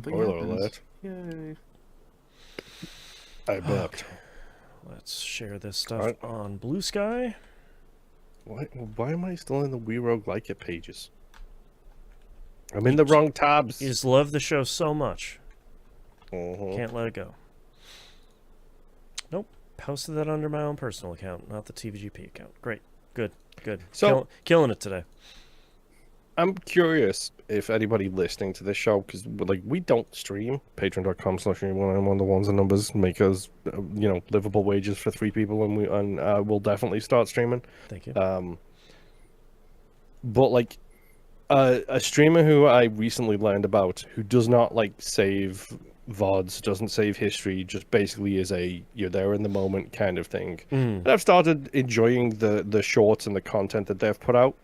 Spoiler happens. alert. Yay. I burped. Okay. Let's share this stuff Right. on Blue Sky. Why am I still in the We Rogue Like It pages? I'm in the wrong tabs. You just love the show so much. Mhm. Can't let it go. Nope. Posted that under my own personal account, not the TVGP account. Great. Good. So Killing it today. I'm curious if anybody listening to this show, because we don't stream. Patreon.com/191. The ones and numbers make us, livable wages for 3 people, and we'll definitely start streaming. Thank you. But a streamer who I recently learned about, who does not save VODs, doesn't save history, just basically is you're there in the moment kind of thing. And I've started enjoying the shorts and the content that they've put out.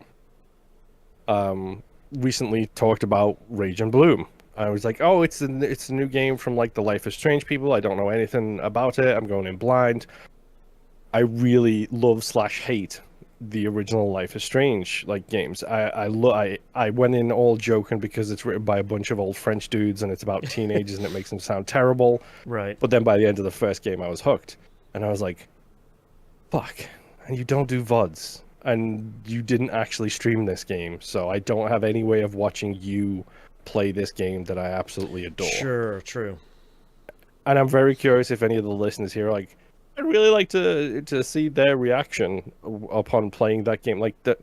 Recently talked about Rage and Bloom. I was like, oh, it's a new game from the Life is Strange people. I don't know anything about it. I'm going in blind. I really love/hate the original Life is Strange games. I went in all joking because it's written by a bunch of old French dudes and it's about teenagers and it makes them sound terrible. Right. But then by the end of the first game, I was hooked, and I was like, fuck. And you don't do VODs. And you didn't actually stream this game, so I don't have any way of watching you play this game that I absolutely adore. Sure, true. And I'm very curious if any of the listeners here are I'd really like to see their reaction upon playing that game. The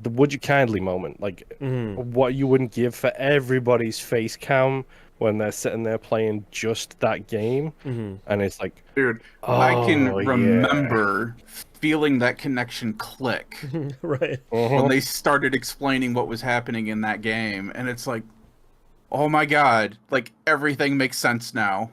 would you kindly moment. What you wouldn't give for everybody's face cam when they're sitting there playing just that game. And it's Dude, I can remember feeling that connection click right. when they started explaining what was happening in that game, and it's oh my god, everything makes sense now.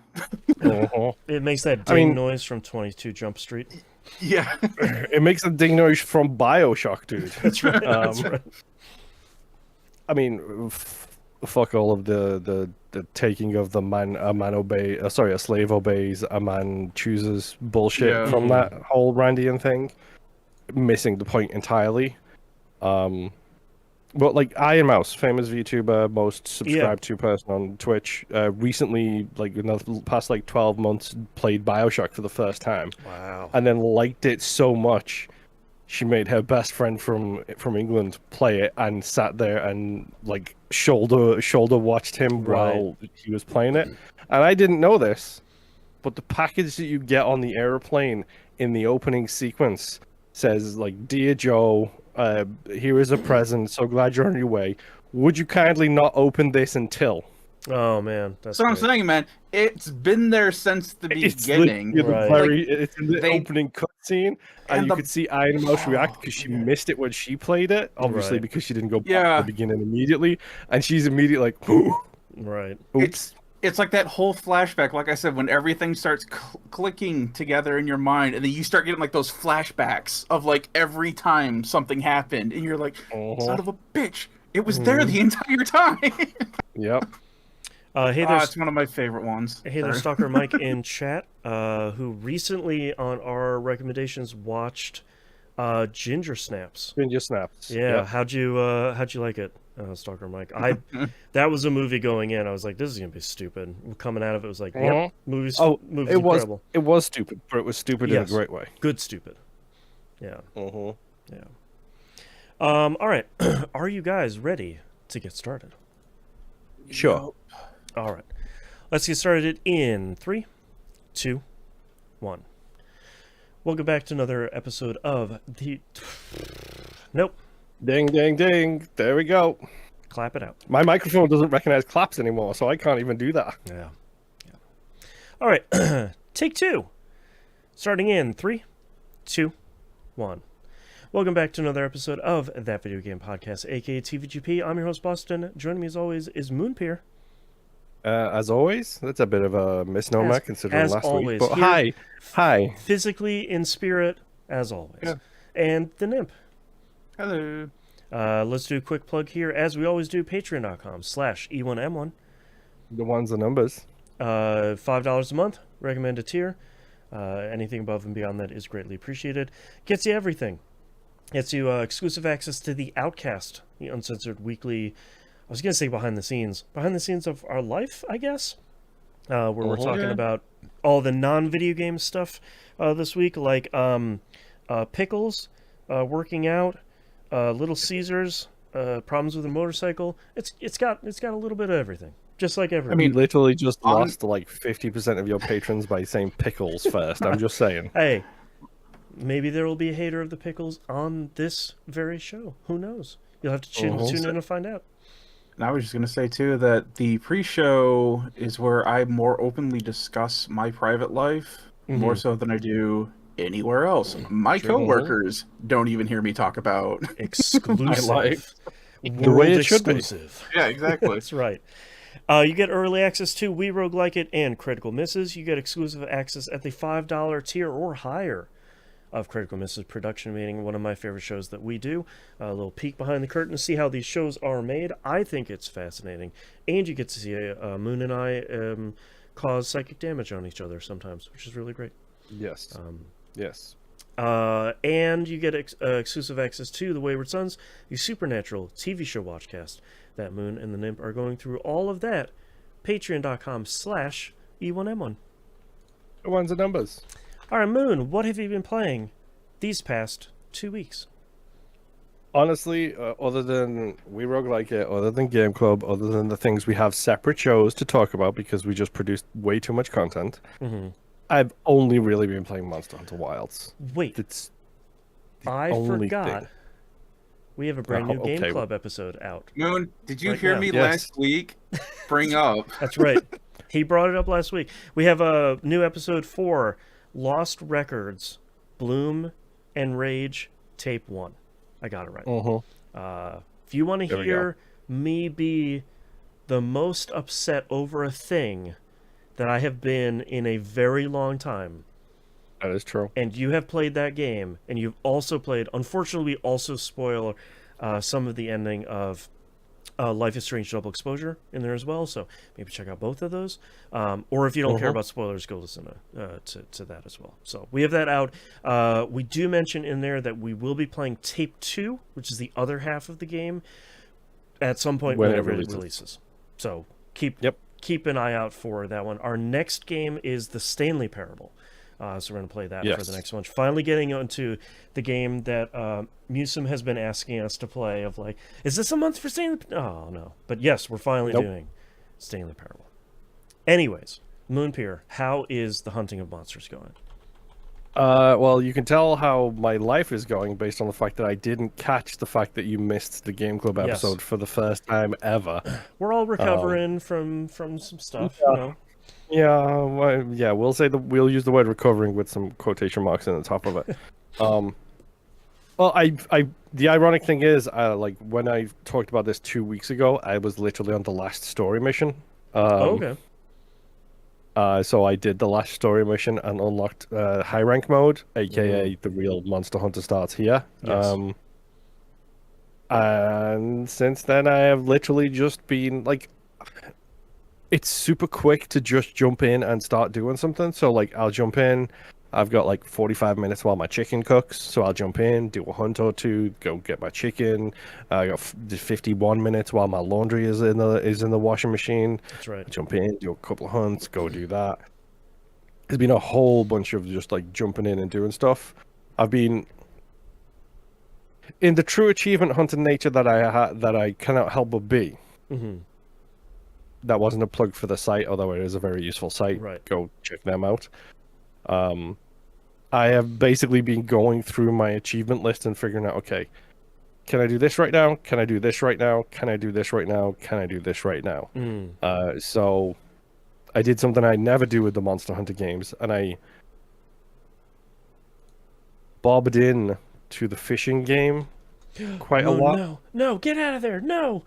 It makes that ding noise from 22 Jump Street. Yeah. It makes a ding noise from BioShock, dude. That's right. That's right. I mean, fuck all of the taking of a slave obeys, a man chooses bullshit from that whole Randian thing. Missing the point entirely. But Iron Mouse, famous VTuber, most subscribed to person on Twitch, recently, in the past 12 months, played BioShock for the first time. Wow. And then liked it so much, she made her best friend from England play it and sat there and shoulder watched him while he was playing it. And I didn't know this, but the package that you get on the airplane in the opening sequence says Dear Joe, here is a present. So glad you're on your way. Would you kindly not open this until? Oh man, that's what I'm saying, man. It's been there since the beginning. It's in the opening cutscene, and you could see Iron Mouse react because she missed it when she played it. Obviously, because she didn't go back to the beginning immediately, and she's immediately right. Oops. It's like that whole flashback, like I said, when everything starts clicking together in your mind, and then you start getting those flashbacks of every time something happened, and you're like, son of a bitch, it was there the entire time. Yep. Hey, it's one of my favorite ones. Hey, there's Stalker Mike in chat, who recently, on our recommendations, watched Ginger Snaps. Ginger Snaps. Yeah. Yep. How'd you like it, Stalker Mike? That was a movie going in. I was like, this is gonna be stupid. Coming out of it was like, yep, movie's incredible. It was stupid, but it was stupid in a great way. Good stupid. Yeah. Yeah. All right. Are you guys ready to get started? Sure. All right. Let's get started in 3, 2, 1. Welcome back to another episode of the... Nope. Ding, ding, ding. There we go. Clap it out. My microphone doesn't recognize claps anymore, so I can't even do that. Yeah. All right. Take 2. Starting in 3, 2, 1. Welcome back to another episode of That Video Game Podcast, aka TVGP. I'm your host, Boston. Joining me as always is Moonpeer. As always, that's a bit of a misnomer considering last always, week. But hi. Physically, in spirit, as always. Yeah. And the Nymph. Hello. Let's do a quick plug here, as we always do, patreon.com/E1M1. The ones and numbers. $5 a month, recommended tier. Anything above and beyond that is greatly appreciated. Gets you everything. Gets you exclusive access to the Outcast, the uncensored weekly was going to say behind the scenes of our life, I guess, where we're talking about all the non-video game stuff this week, like pickles, working out, Little Caesars, problems with a motorcycle. It's got a little bit of everything, just like everyone. I mean, literally just lost like 50% of your patrons by saying pickles first. I'm just saying. Hey, maybe there will be a hater of the pickles on this very show. Who knows? You'll have to tune in and find out. And I was just going to say, too, that the pre-show is where I more openly discuss my private life, more so than I do anywhere else. My coworkers don't even hear me talk about exclusive my life. The way it should be. Yeah, exactly. That's right. You get early access to We Rogue Like It and Critical Misses. You get exclusive access at the $5 tier or higher of Critical Misses Production Meeting, one of my favorite shows that we do. A little peek behind the curtain to see how these shows are made. I think it's fascinating. And you get to see Moon and I cause psychic damage on each other sometimes, which is really great. Yes. Yes. And you get exclusive access to The Wayward Sons, the Supernatural TV show watchcast that Moon and the Nymph are going through. All of that, patreon.com/E1M1. The ones and numbers. All right, Moon, what have you been playing these past 2 weeks? Honestly, other than We Rogue Like It, other than Game Club, other than the things we have separate shows to talk about because we just produced way too much content, I've only really been playing Monster Hunter Wilds. Wait, it's I forgot. We have a brand new Game Club episode out. Moon, did you hear me last week bring up? That's right. He brought it up last week. We have a new episode for Lost Records, Bloom and Rage, Tape 1. I got it right. If you want to hear me be the most upset over a thing that I have been in a very long time. That is true. And you have played that game, and you've also played, unfortunately, we also spoil some of the ending of Life is Strange Double Exposure in there as well, so maybe check out both of those. Or if you don't care about spoilers, go listen to that as well. So we have that out. We do mention in there that we will be playing Tape 2, which is the other half of the game, at some point whenever it releases. So keep an eye out for that one. Our next game is the Stanley Parable. So we're going to play that for the next one. Finally getting onto the game that Musum has been asking us to play of like, is this a month for Stanley? Oh, no. But yes, we're finally doing Stanley Parable. Anyways, Moonpier, how is the hunting of monsters going? Well, you can tell how my life is going based on the fact that I didn't catch the fact that you missed the Game Club episode for the first time ever. We're all recovering from some stuff, you know. Yeah, we'll say we'll use the word recovering with some quotation marks in the top of it. Well, the ironic thing is, like when I talked about this 2 weeks ago, I was literally on the last story mission. Okay. So I did the last story mission and unlocked high rank mode, aka the real Monster Hunter starts here. Yes. And since then, I have literally just been like. It's super quick to just jump in and start doing something. So, like, I'll jump in. I've got, like, 45 minutes while my chicken cooks. So I'll jump in, do a hunt or two, go get my chicken. I got 51 minutes while my laundry is in the washing machine. That's right. I jump in, do a couple of hunts, go do that. There's been a whole bunch of just, like, jumping in and doing stuff. I've been... in the true achievement hunting nature that I cannot help but be. That wasn't a plug for the site, although it is a very useful site. Right. Go check them out. I have basically been going through my achievement list and figuring out, okay, can I do this right now? Can I do this right now? Can I do this right now? Can I do this right now? So I did something I never do with the Monster Hunter games, and I bobbed in to the fishing game quite a lot. No, get out of there. No.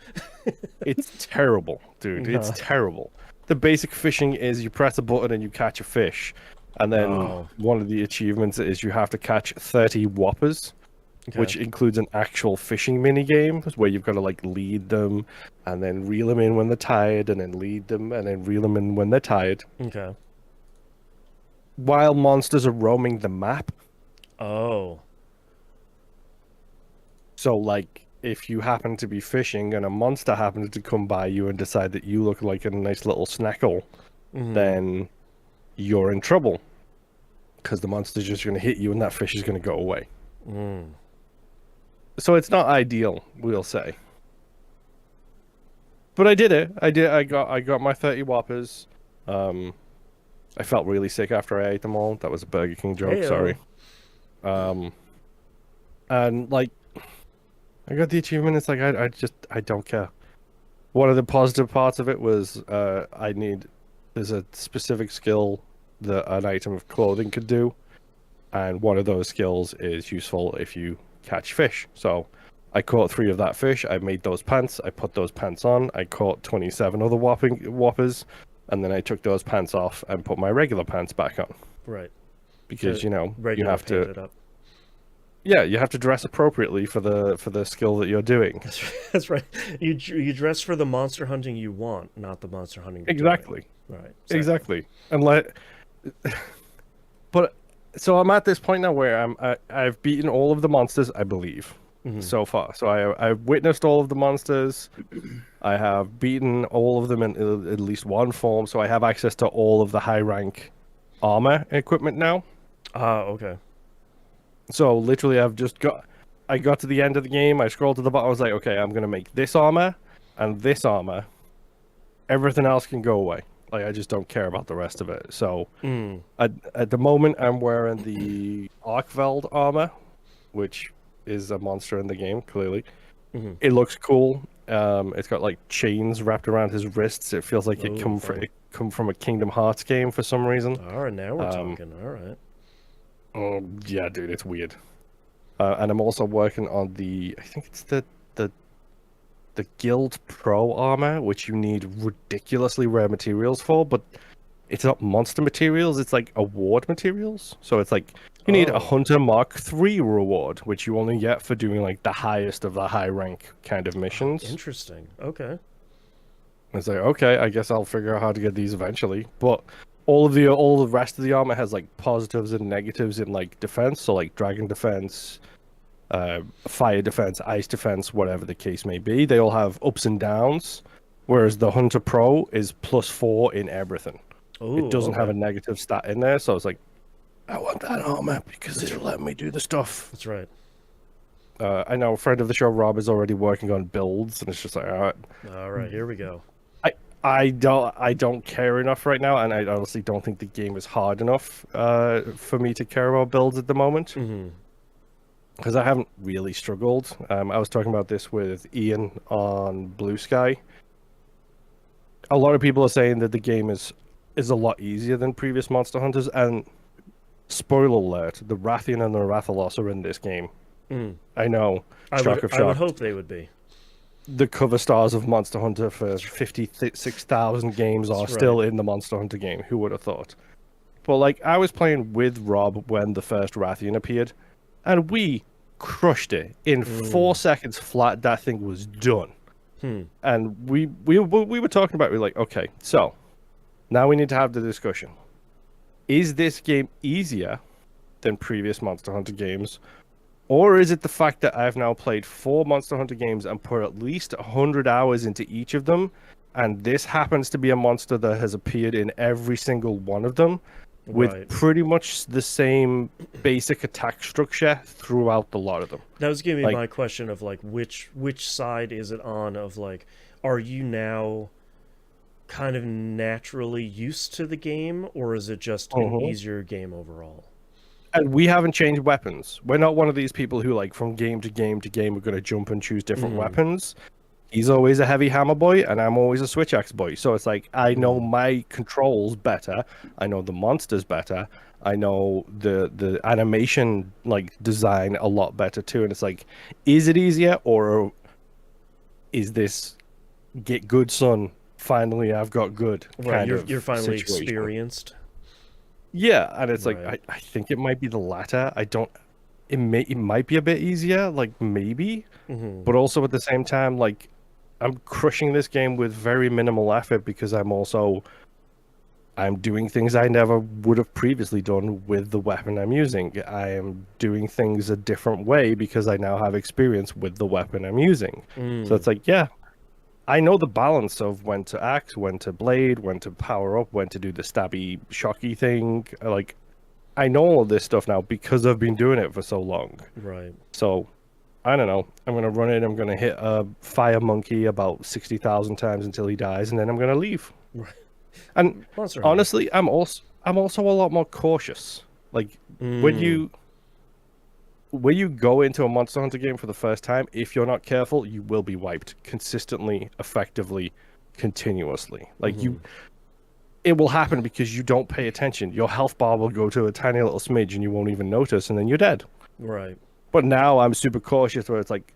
It's terrible, dude. It's terrible. The basic fishing is you press a button and you catch a fish. And then one of the achievements is you have to catch 30 Whoppers, which includes an actual fishing mini game where you've got to like lead them and then reel them in when they're tired and then lead them and then reel them in when they're tired. Okay. While monsters are roaming the map. Oh. So like if you happen to be fishing and a monster happens to come by you and decide that you look like a nice little snackle, then you're in trouble. Because the monster's just going to hit you and that fish is going to go away. So it's not ideal, we'll say. But I did it. I got my 30 Whoppers. I felt really sick after I ate them all. That was a Burger King joke, Hey-o. sorry. And like, I got the achievement. It's like, I don't care. One of the positive parts of it was there's a specific skill that an item of clothing could do, and one of those skills is useful if you catch fish. So I caught 3 of that fish, I made those pants, I put those pants on, I caught 27 other Whoppers, and then I took those pants off and put my regular pants back on. Right. Because, you know, you Regular have painted to... up. Yeah, you have to dress appropriately for the skill that you're doing. That's right. You dress for the monster hunting you want, not the monster hunting you're Exactly. doing. Right. Exactly. And but so I'm at this point now where I've beaten all of the monsters, I believe, so far. So I've witnessed all of the monsters. I have beaten all of them in at least one form. So I have access to all of the high rank armor equipment now. Okay. So literally, I got to the end of the game. I scrolled to the bottom. I was like, okay, I'm gonna make this armor and this armor. Everything else can go away. Like, I just don't care about the rest of it. So at the moment, I'm wearing the Arkveld armor, which is a monster in the game. Clearly, it looks cool. It's got like chains wrapped around his wrists. It feels like it come from a Kingdom Hearts game for some reason. All right, now we're talking. All right. Oh yeah, dude, it's weird. And I'm also working on I think it's the Guild Pro armor, which you need ridiculously rare materials for, but it's not monster materials, it's like award materials. So it's like you need a Hunter Mark III reward, which you only get for doing like the highest of the high rank kind of missions. Interesting. Okay. It's like, okay, I guess I'll figure out how to get these eventually. But all the rest of the armor has like positives and negatives in like defense, so like dragon defense, fire defense, ice defense, whatever the case may be. They all have ups and downs, whereas the Hunter Pro is +4 in everything. Ooh, it doesn't have a negative stat in there, so it's like, I want that armor because it'll let me do the stuff. That's right. I know a friend of the show, Rob, is already working on builds, and it's just like, all right, here we go. I don't care enough right now, and I honestly don't think the game is hard enough for me to care about builds at the moment. Because I haven't really struggled. I was talking about this with Ian on Blue Sky. A lot of people are saying that the game is a lot easier than previous Monster Hunters, and spoiler alert, the Rathian and the Rathalos are in this game. I know. I would hope they would be. The cover stars of Monster Hunter for 56,000 games are still in the Monster Hunter game. Who would have thought? But like, I was playing with Rob when the first Rathian appeared, and we crushed it in 4 seconds flat. That thing was done. And we were talking about it. We're like, okay, so now we need to have the discussion. Is this game easier than previous Monster Hunter games? Or is it the fact that I've now played 4 Monster Hunter games and put at least 100 hours into each of them, and this happens to be a monster that has appeared in every single one of them, with pretty much the same basic attack structure throughout a lot of them? That was giving me my question of like, which side is it on? Of like, are you now kind of naturally used to the game, or is it just an easier game overall? And we haven't changed weapons. We're not one of these people who, like, from game to game to game, we're going to jump and choose different weapons. He's always a heavy hammer boy, and I'm always a switch axe boy. So it's like, I know my controls better. I know the monsters better. I know the animation, like, design a lot better, too. And it's like, is it easier, or is this get good, son? Finally, I've got good. Right, you're finally experienced. Yeah, and it's like, I think it might be the latter. It might be a bit easier, like, maybe, but also at the same time, like, I'm crushing this game with very minimal effort because I'm also I'm doing things I never would have previously done with the weapon I'm using. I am doing things a different way because I now have experience with the weapon I'm using. So it's like, yeah, I know the balance of when to axe, when to blade, when to power up, when to do the stabby, shocky thing. Like, I know all of this stuff now because I've been doing it for so long. Right. So, I don't know. I'm going to run it. I'm going to hit a fire monkey about 60,000 times until he dies, and then I'm going to leave. Right. And Monster Hunter. honestly, I'm also a lot more cautious. Like, when you go into a Monster Hunter game for the first time, if you're not careful, you will be wiped consistently, effectively, continuously. Like it will happen because you don't pay attention. Your health bar will go to a tiny little smidge and you won't even notice, and then you're dead. Right. But now I'm super cautious where it's like,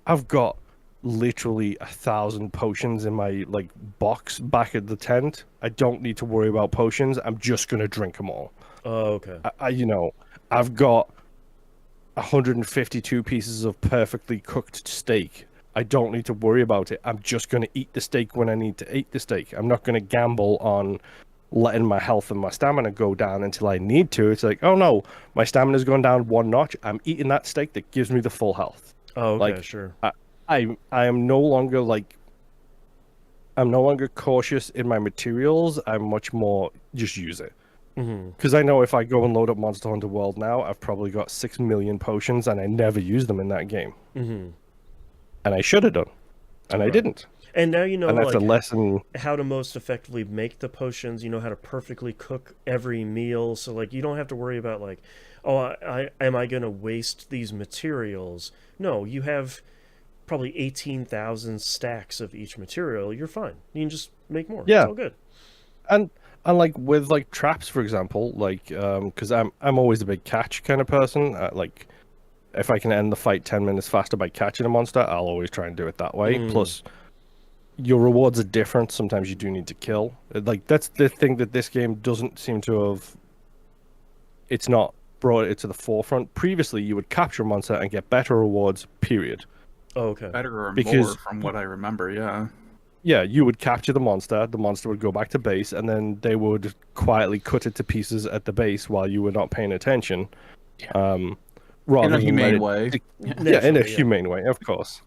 I've got literally 1,000 potions in my like box back at the tent. I don't need to worry about potions. I'm just gonna drink them all. Oh, okay. I've got 152 pieces of perfectly cooked steak. I don't need to worry about it. I'm just gonna eat the steak when I need to eat the steak. I'm not gonna gamble on letting my health and my stamina go down until I need to. It's like, oh no, my stamina's gone down one notch. I'm eating that steak that gives me the full health. Oh, okay, like, sure. I am no longer like, I'm no longer cautious in my materials. I'm much more just use it. Because I know if I go and load up Monster Hunter World now, I've probably got 6 million potions and I never use them in that game. And I should have done. And I didn't. And now you know, and that's like, a lesson. How to most effectively make the potions. You know how to perfectly cook every meal. So, like, you don't have to worry about, like, oh, am I going to waste these materials? No, you have probably 18,000 stacks of each material. You're fine. You can just make more. Yeah. It's all good. And like with like traps, for example, like because I'm always a big catch kind of person. Like if I can end the fight 10 minutes faster by catching a monster, I'll always try and do it that way. Plus, your rewards are different. Sometimes you do need to kill. Like that's the thing that this game doesn't seem to have. It's not brought it to the forefront. Previously, you would capture a monster and get better rewards. Period. Oh, okay. Better or Because- more, from what I remember. Yeah. Yeah, you would capture the monster would go back to base, and then they would quietly cut it to pieces at the base while you were not paying attention. Rather In a than humane let way. yeah, in a Naturally, yeah. humane way, of course.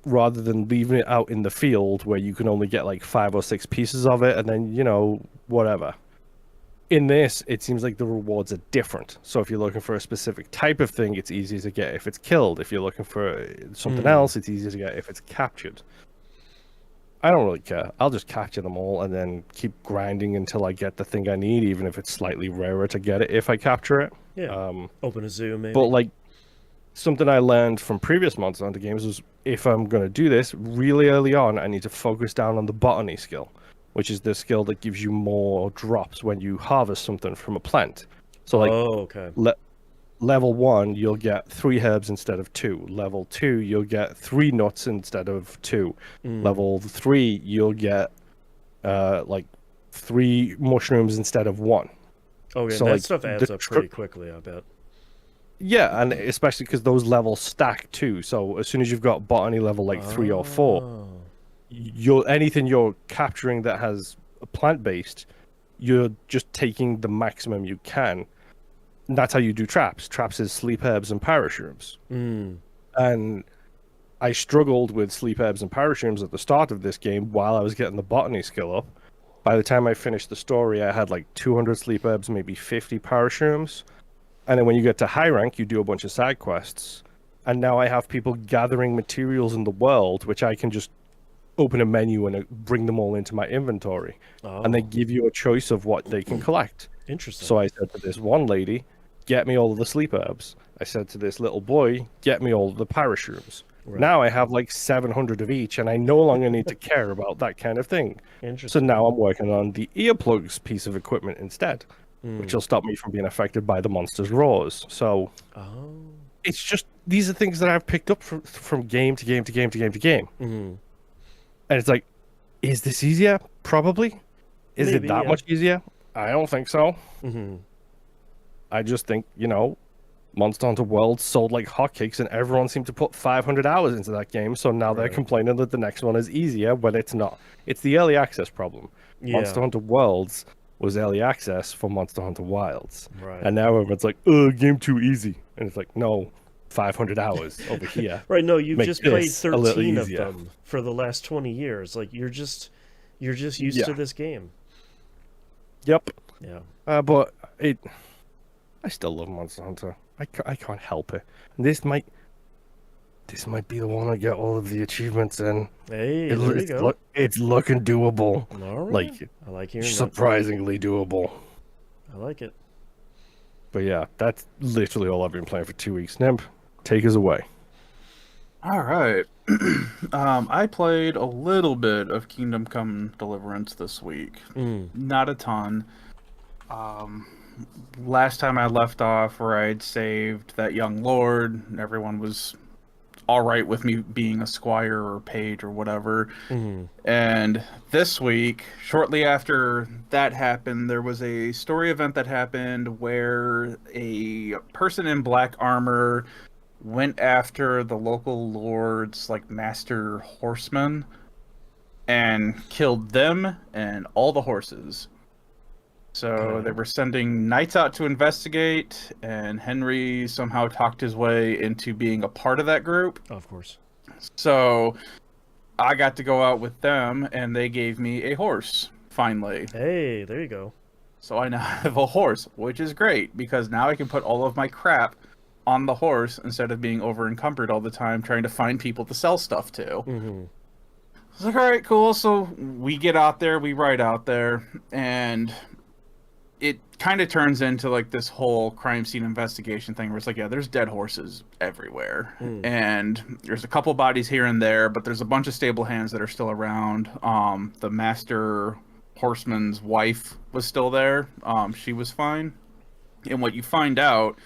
Rather than leaving it out in the field where you can only get like 5 or 6 pieces of it, and then whatever. In this, it seems like the rewards are different. So if you're looking for a specific type of thing, it's easier to get if it's killed. If you're looking for something else, it's easier to get if it's captured. I don't really care. I'll just capture them all and then keep grinding until I get the thing I need, even if it's slightly rarer to get it if I capture it. Yeah. Open a zoo, maybe. But like something I learned from previous Monster Hunter games was if I'm going to do this really early on, I need to focus down on the botany skill, which is the skill that gives you more drops when you harvest something from a plant. So like okay. level 1, you'll get 3 herbs instead of 2. Level 2, you'll get 3 nuts instead of 2. Level 3, you'll get like 3 mushrooms instead of 1. Okay, So, that like, stuff adds up pretty quickly, I bet. Yeah, and especially because those levels stack too. So as soon as you've got botany level like 3 or 4, anything you're capturing that has a plant-based, you're just taking the maximum you can. And that's how you do traps. Traps is sleep herbs and parashrooms. And I struggled with sleep herbs and parashrooms at the start of this game while I was getting the botany skill up. By the time I finished the story, I had like 200 sleep herbs, maybe 50 parashrooms. And then when you get to high rank, you do a bunch of side quests. And now I have people gathering materials in the world, which I can just open a menu and bring them all into my inventory. And they give you a choice of what they can collect. Interesting. So I said to this one lady, get me all of the sleep herbs. I said to this little boy, get me all of the parashrooms. Right. Now I have like 700 of each, and I no longer need to care about that kind of thing. So Interesting. now I'm working on the earplugs piece of equipment instead, which will stop me from being affected by the monster's roars. So it's just, these are things that I've picked up from game to game to game to game to game. And it's like, is this easier? Probably. Is Maybe, it that yeah. much easier? I don't think so. I just think, Monster Hunter World sold like hotcakes, and everyone seemed to put 500 hours into that game. So now they're Right. complaining that the next one is easier when it's not. It's the early access problem. Monster Yeah. Hunter Worlds was early access for Monster Hunter Wilds, Right. and now everyone's like, game too easy," and it's like, no, 500 hours over here. Right. No, you've Make just played this a little 13 of easier. them for the last 20 years. Like you're just used Yeah. to this game. Yep. Yeah. But I still love Monster Hunter. I can't help it. And this might be the one I get all of the achievements in. Hey, there you go. It's looking doable. All right. Like, I like hearing that. surprisingly doable. I like it. But yeah, that's literally all I've been playing for 2 weeks. Nimp, take us away. All right. I played a little bit of Kingdom Come Deliverance this week. Not a ton. Last time I left off where I'd saved that young lord, everyone was all right with me being a squire or page or whatever. And this week, shortly after that happened, there was a story event that happened where a person in black armor went after the local lord's like master horseman and killed them and all the horses. So they were sending knights out to investigate, and Henry somehow talked his way into being a part of that group. Of course. So I got to go out with them, and they gave me a horse, finally. Hey, there you go. So I now have a horse, which is great, because now I can put all of my crap on the horse instead of being over encumbered all the time trying to find people to sell stuff to. I was like, all right, cool. So we get out there, we ride out there, and it kind of turns into like this whole crime scene investigation thing where it's like, yeah, there's dead horses everywhere. And there's a couple bodies here and there, but there's a bunch of stable hands that are still around. The master horseman's wife was still there. She was fine. And what you find out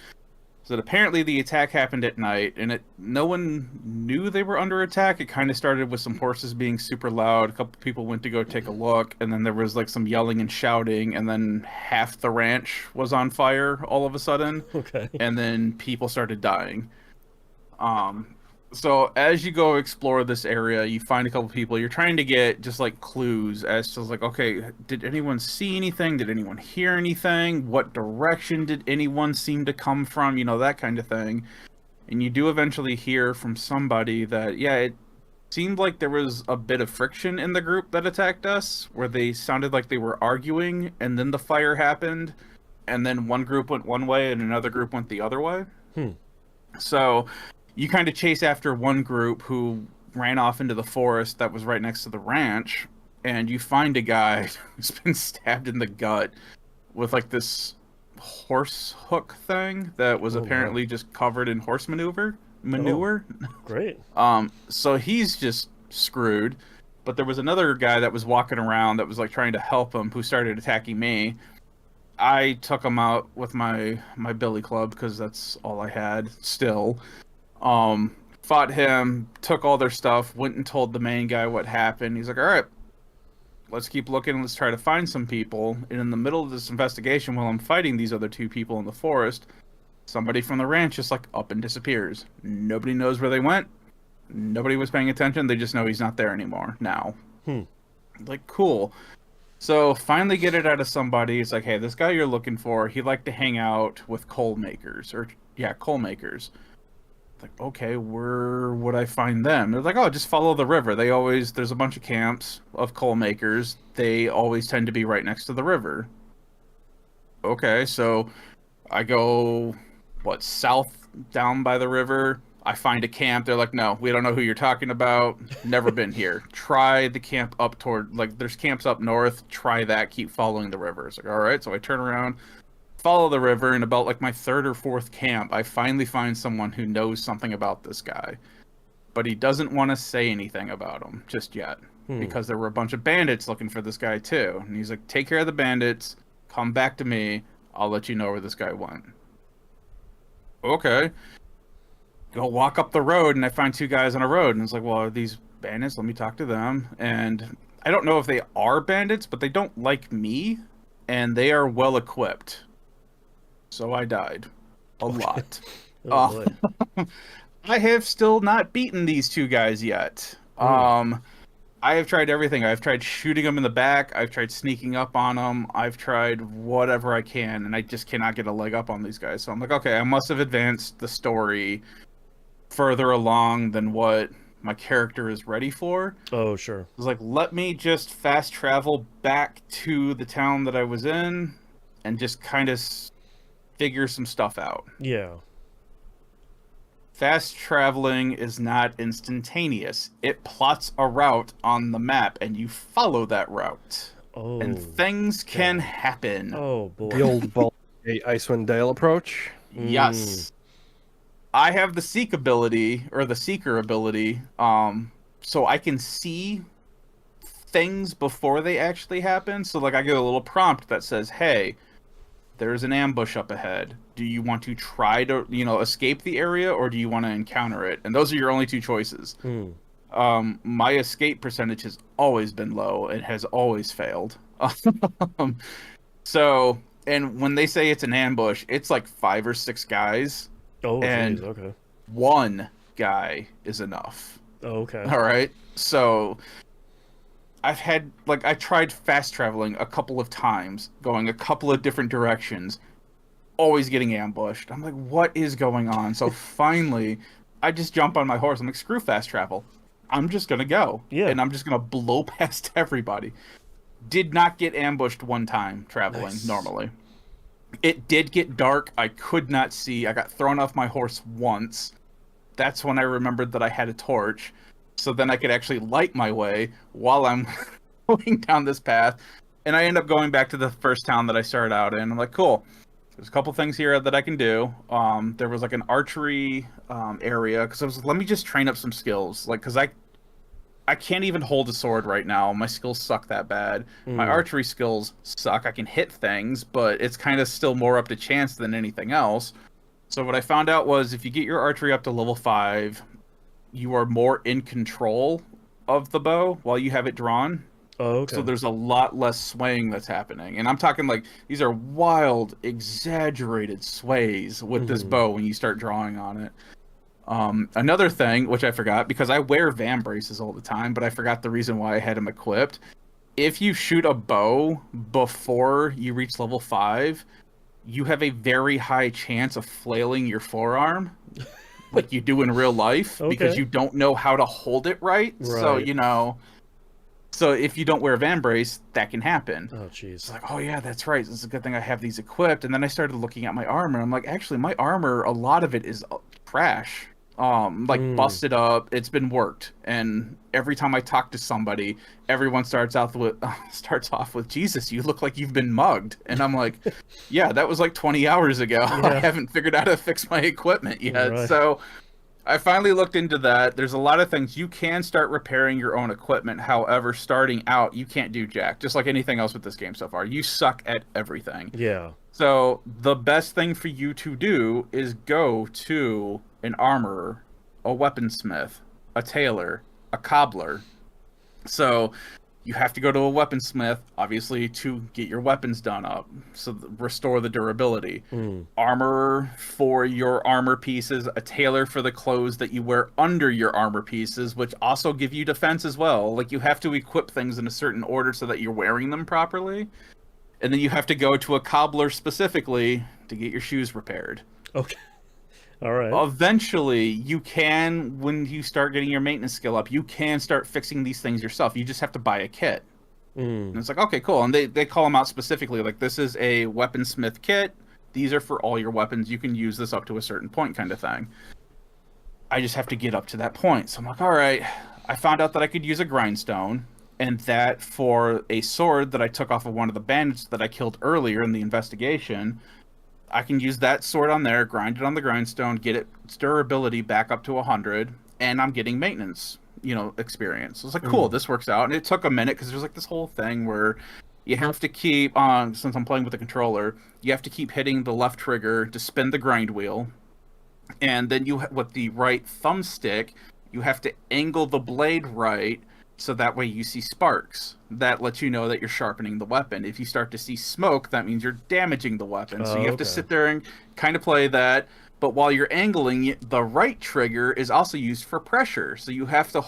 is that apparently the attack happened at night, and no one knew they were under attack. It kind of started with some horses being super loud. A couple people went to go take a look, and then there was like some yelling and shouting, and then half the ranch was on fire all of a sudden. Okay. And then people started dying. So as you go explore this area, you find a couple people. You're trying to get just like clues as to like, okay, did anyone see anything? Did anyone hear anything? What direction did anyone seem to come from? You know, that kind of thing. And you do eventually hear from somebody that, yeah, it seemed like there was a bit of friction in the group that attacked us, where they sounded like they were arguing, and then the fire happened, and then one group went one way and another group went the other way. So you kind of chase after one group who ran off into the forest that was right next to the ranch, and you find a guy who's been stabbed in the gut with like this horse hook thing that was apparently just covered in horse manure. Great. So he's just screwed. But there was another guy that was walking around that was like trying to help him, who started attacking me. I took him out with my billy club because that's all I had still. Fought him, took all their stuff, went and told the main guy what happened. He's like, all right, let's keep looking. Let's try to find some people. And in the middle of this investigation, while I'm fighting these other two people in the forest, somebody from the ranch just like up and disappears. Nobody knows where they went. Nobody was paying attention. They just know he's not there anymore now. Like, cool. So finally get it out of somebody. It's like, hey, this guy you're looking for, he liked to hang out with coal makers. Coal makers. Like, okay, where would I find them? They're like, oh, just follow the river. There's a bunch of camps of coal makers. They always tend to be right next to the river. Okay, so I go, south down by the river. I find a camp. They're like, no, we don't know who you're talking about. Never been here. Try the camp up toward, like, there's camps up north. Try that. Keep following the river. It's like, all right. So I turn around, follow the river, and about like my third or fourth camp, I finally find someone who knows something about this guy. But he doesn't want to say anything about him just yet, because there were a bunch of bandits looking for this guy too. And he's like, take care of the bandits. Come back to me. I'll let you know where this guy went. Okay. Go walk up the road, and I find two guys on a road, and it's like, well, are these bandits? Let me talk to them. And I don't know if they are bandits, but they don't like me, and they are well equipped. So I died. a lot. Oh boy. I have still not beaten these two guys yet. I have tried everything. I've tried shooting them in the back. I've tried sneaking up on them. I've tried whatever I can, and I just cannot get a leg up on these guys. So I'm like, okay, I must have advanced the story further along than what my character is ready for. Oh, sure. I was like, let me just fast travel back to the town that I was in and just kind of figure some stuff out. Yeah. Fast traveling is not instantaneous. It plots a route on the map, and you follow that route. Oh. And things can happen. Oh boy. The old Baldur's Gate Icewind Dale approach. Yes. I have the Seek ability, or the Seeker ability, so I can see things before they actually happen. So, like, I get a little prompt that says, hey, there's an ambush up ahead. Do you want to try to, escape the area, or do you want to encounter it? And those are your only two choices. My escape percentage has always been low. It has always failed. So, and when they say it's an ambush, it's like 5 or 6 guys. Oh, and geez, okay. one guy is enough. Oh, okay. All right. So I tried fast traveling a couple of times, going a couple of different directions, always getting ambushed. I'm like, what is going on? So finally, I just jump on my horse. I'm like, screw fast travel. I'm just going to go. Yeah. And I'm just going to blow past everybody. Did not get ambushed one time traveling normally. It did get dark. I could not see. I got thrown off my horse once. That's when I remembered that I had a torch. So then I could actually light my way while I'm going down this path. And I end up going back to the first town that I started out in. I'm like, cool. There's a couple things here that I can do. There was like an archery area. Because I was like, let me just train up some skills. Like, because I can't even hold a sword right now. My skills suck that bad. My archery skills suck. I can hit things, but it's kind of still more up to chance than anything else. So what I found out was if you get your archery up to level 5, you are more in control of the bow while you have it drawn. Oh, okay. So there's a lot less swaying that's happening. And I'm talking like these are wild, exaggerated sways with this bow when you start drawing on it. Another thing, which I forgot, because I wear van braces all the time, but I forgot the reason why I had them equipped. If you shoot a bow before you reach level 5, you have a very high chance of flailing your forearm, like you do in real life, because you don't know how to hold it right. So, so if you don't wear a van brace, that can happen. Oh, jeez. It's like, oh yeah, that's right. It's a good thing I have these equipped. And then I started looking at my armor. I'm like, actually, my armor, a lot of it is trash. Busted up. It's been worked. And every time I talk to somebody, everyone starts off with, Jesus, you look like you've been mugged. And I'm like, yeah, that was like 20 hours ago. I haven't figured out how to fix my equipment yet. Right. So I finally looked into that. There's a lot of things you can start repairing your own equipment. However, starting out, you can't do jack. Just like anything else with this game so far. You suck at everything. Yeah. So the best thing for you to do is go to an armorer, a weaponsmith, a tailor, a cobbler. So you have to go to a weaponsmith, obviously, to get your weapons done up, so restore the durability. Armorer for your armor pieces, a tailor for the clothes that you wear under your armor pieces, which also give you defense as well. Like, you have to equip things in a certain order so that you're wearing them properly. And then you have to go to a cobbler specifically to get your shoes repaired. Okay. All right. Eventually, you can, when you start getting your maintenance skill up, you can start fixing these things yourself. You just have to buy a kit. And it's like, okay, cool. And they call them out specifically. Like, this is a weaponsmith kit. These are for all your weapons. You can use this up to a certain point kind of thing. I just have to get up to that point. So I'm like, all right. I found out that I could use a grindstone. And that for a sword that I took off of one of the bandits that I killed earlier in the investigation, I can use that sword on there, grind it on the grindstone, get its durability back up to 100, and I'm getting maintenance, experience. So it's like, cool, this works out. And it took a minute because there's like this whole thing where you have to keep on, since I'm playing with the controller, you have to keep hitting the left trigger to spin the grind wheel. And then with the right thumbstick, you have to angle the blade right So that way you see sparks. That lets you know that you're sharpening the weapon. If you start to see smoke, that means you're damaging the weapon. So you have to sit there and kind of play that. But while you're angling, the right trigger is also used for pressure. So you have to...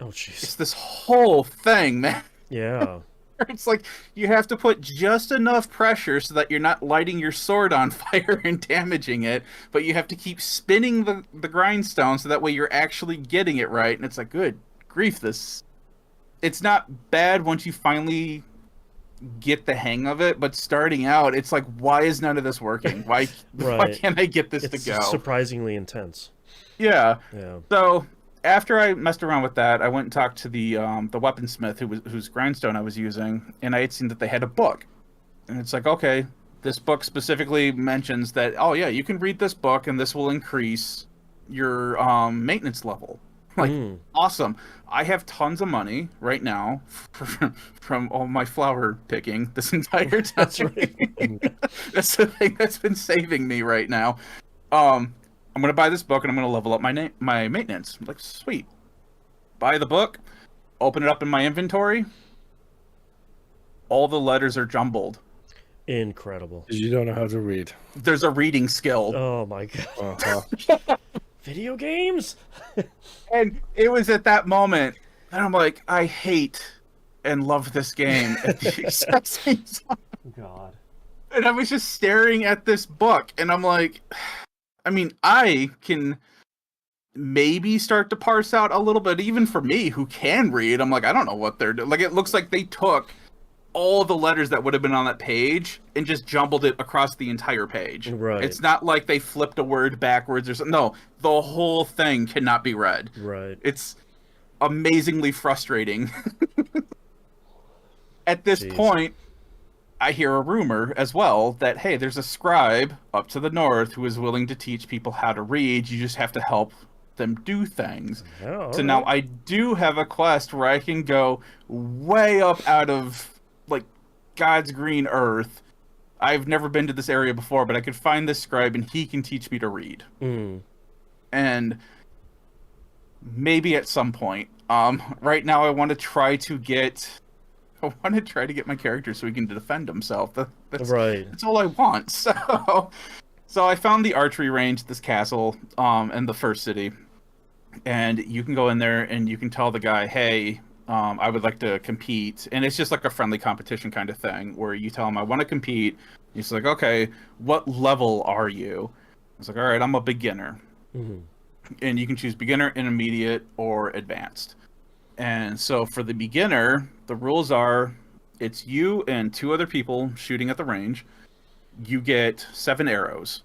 Oh, jeez. It's this whole thing, man. Yeah. It's like you have to put just enough pressure so that you're not lighting your sword on fire and damaging it, but you have to keep spinning the grindstone so that way you're actually getting it right. And it's like, good grief, this... It's not bad once you finally get the hang of it, but starting out, it's like, why is none of this working? Why can't I get this to go? It's surprisingly intense. Yeah. So after I messed around with that, I went and talked to the weaponsmith whose grindstone I was using, and I had seen that they had a book. And it's like, okay, this book specifically mentions that, oh yeah, you can read this book and this will increase your maintenance level. Like, awesome. I have tons of money right now from all my flower picking this entire time. That's right. That's the thing that's been saving me right now. I'm going to buy this book and I'm going to level up my maintenance. I'm like, sweet. Buy the book, open it up in my inventory. All the letters are jumbled. Incredible. You don't know how to read. There's a reading skill. Oh my god. Video games? And it was at that moment that I'm like, I hate and love this game at the exact same time. God. And I was just staring at this book, and I'm like, I mean, I can maybe start to parse out a little bit, even for me who can read. I'm like, I don't know what they're doing. Like, it looks like they took all the letters that would have been on that page and just jumbled it across the entire page. Right. It's not like they flipped a word backwards or something. No, the whole thing cannot be read. Right. It's amazingly frustrating. At this point, I hear a rumor as well that, hey, there's a scribe up to the north who is willing to teach people how to read. You just have to help them do things. Oh, so now I do have a quest where I can go way up out of, like, God's green earth. I've never been to this area before, but I could find this scribe and he can teach me to read. And maybe at some point. Right now I want to try to get my character so he can defend himself. That's all I want. So I found the archery range, this castle, in the first city. And you can go in there and you can tell the guy, hey, I would like to compete. And it's just like a friendly competition kind of thing where you tell him, I want to compete. He's like, okay, what level are you? I was like, all right, I'm a beginner. And you can choose beginner, intermediate, or advanced. And so for the beginner, the rules are it's you and 2 other people shooting at the range. You get 7 arrows.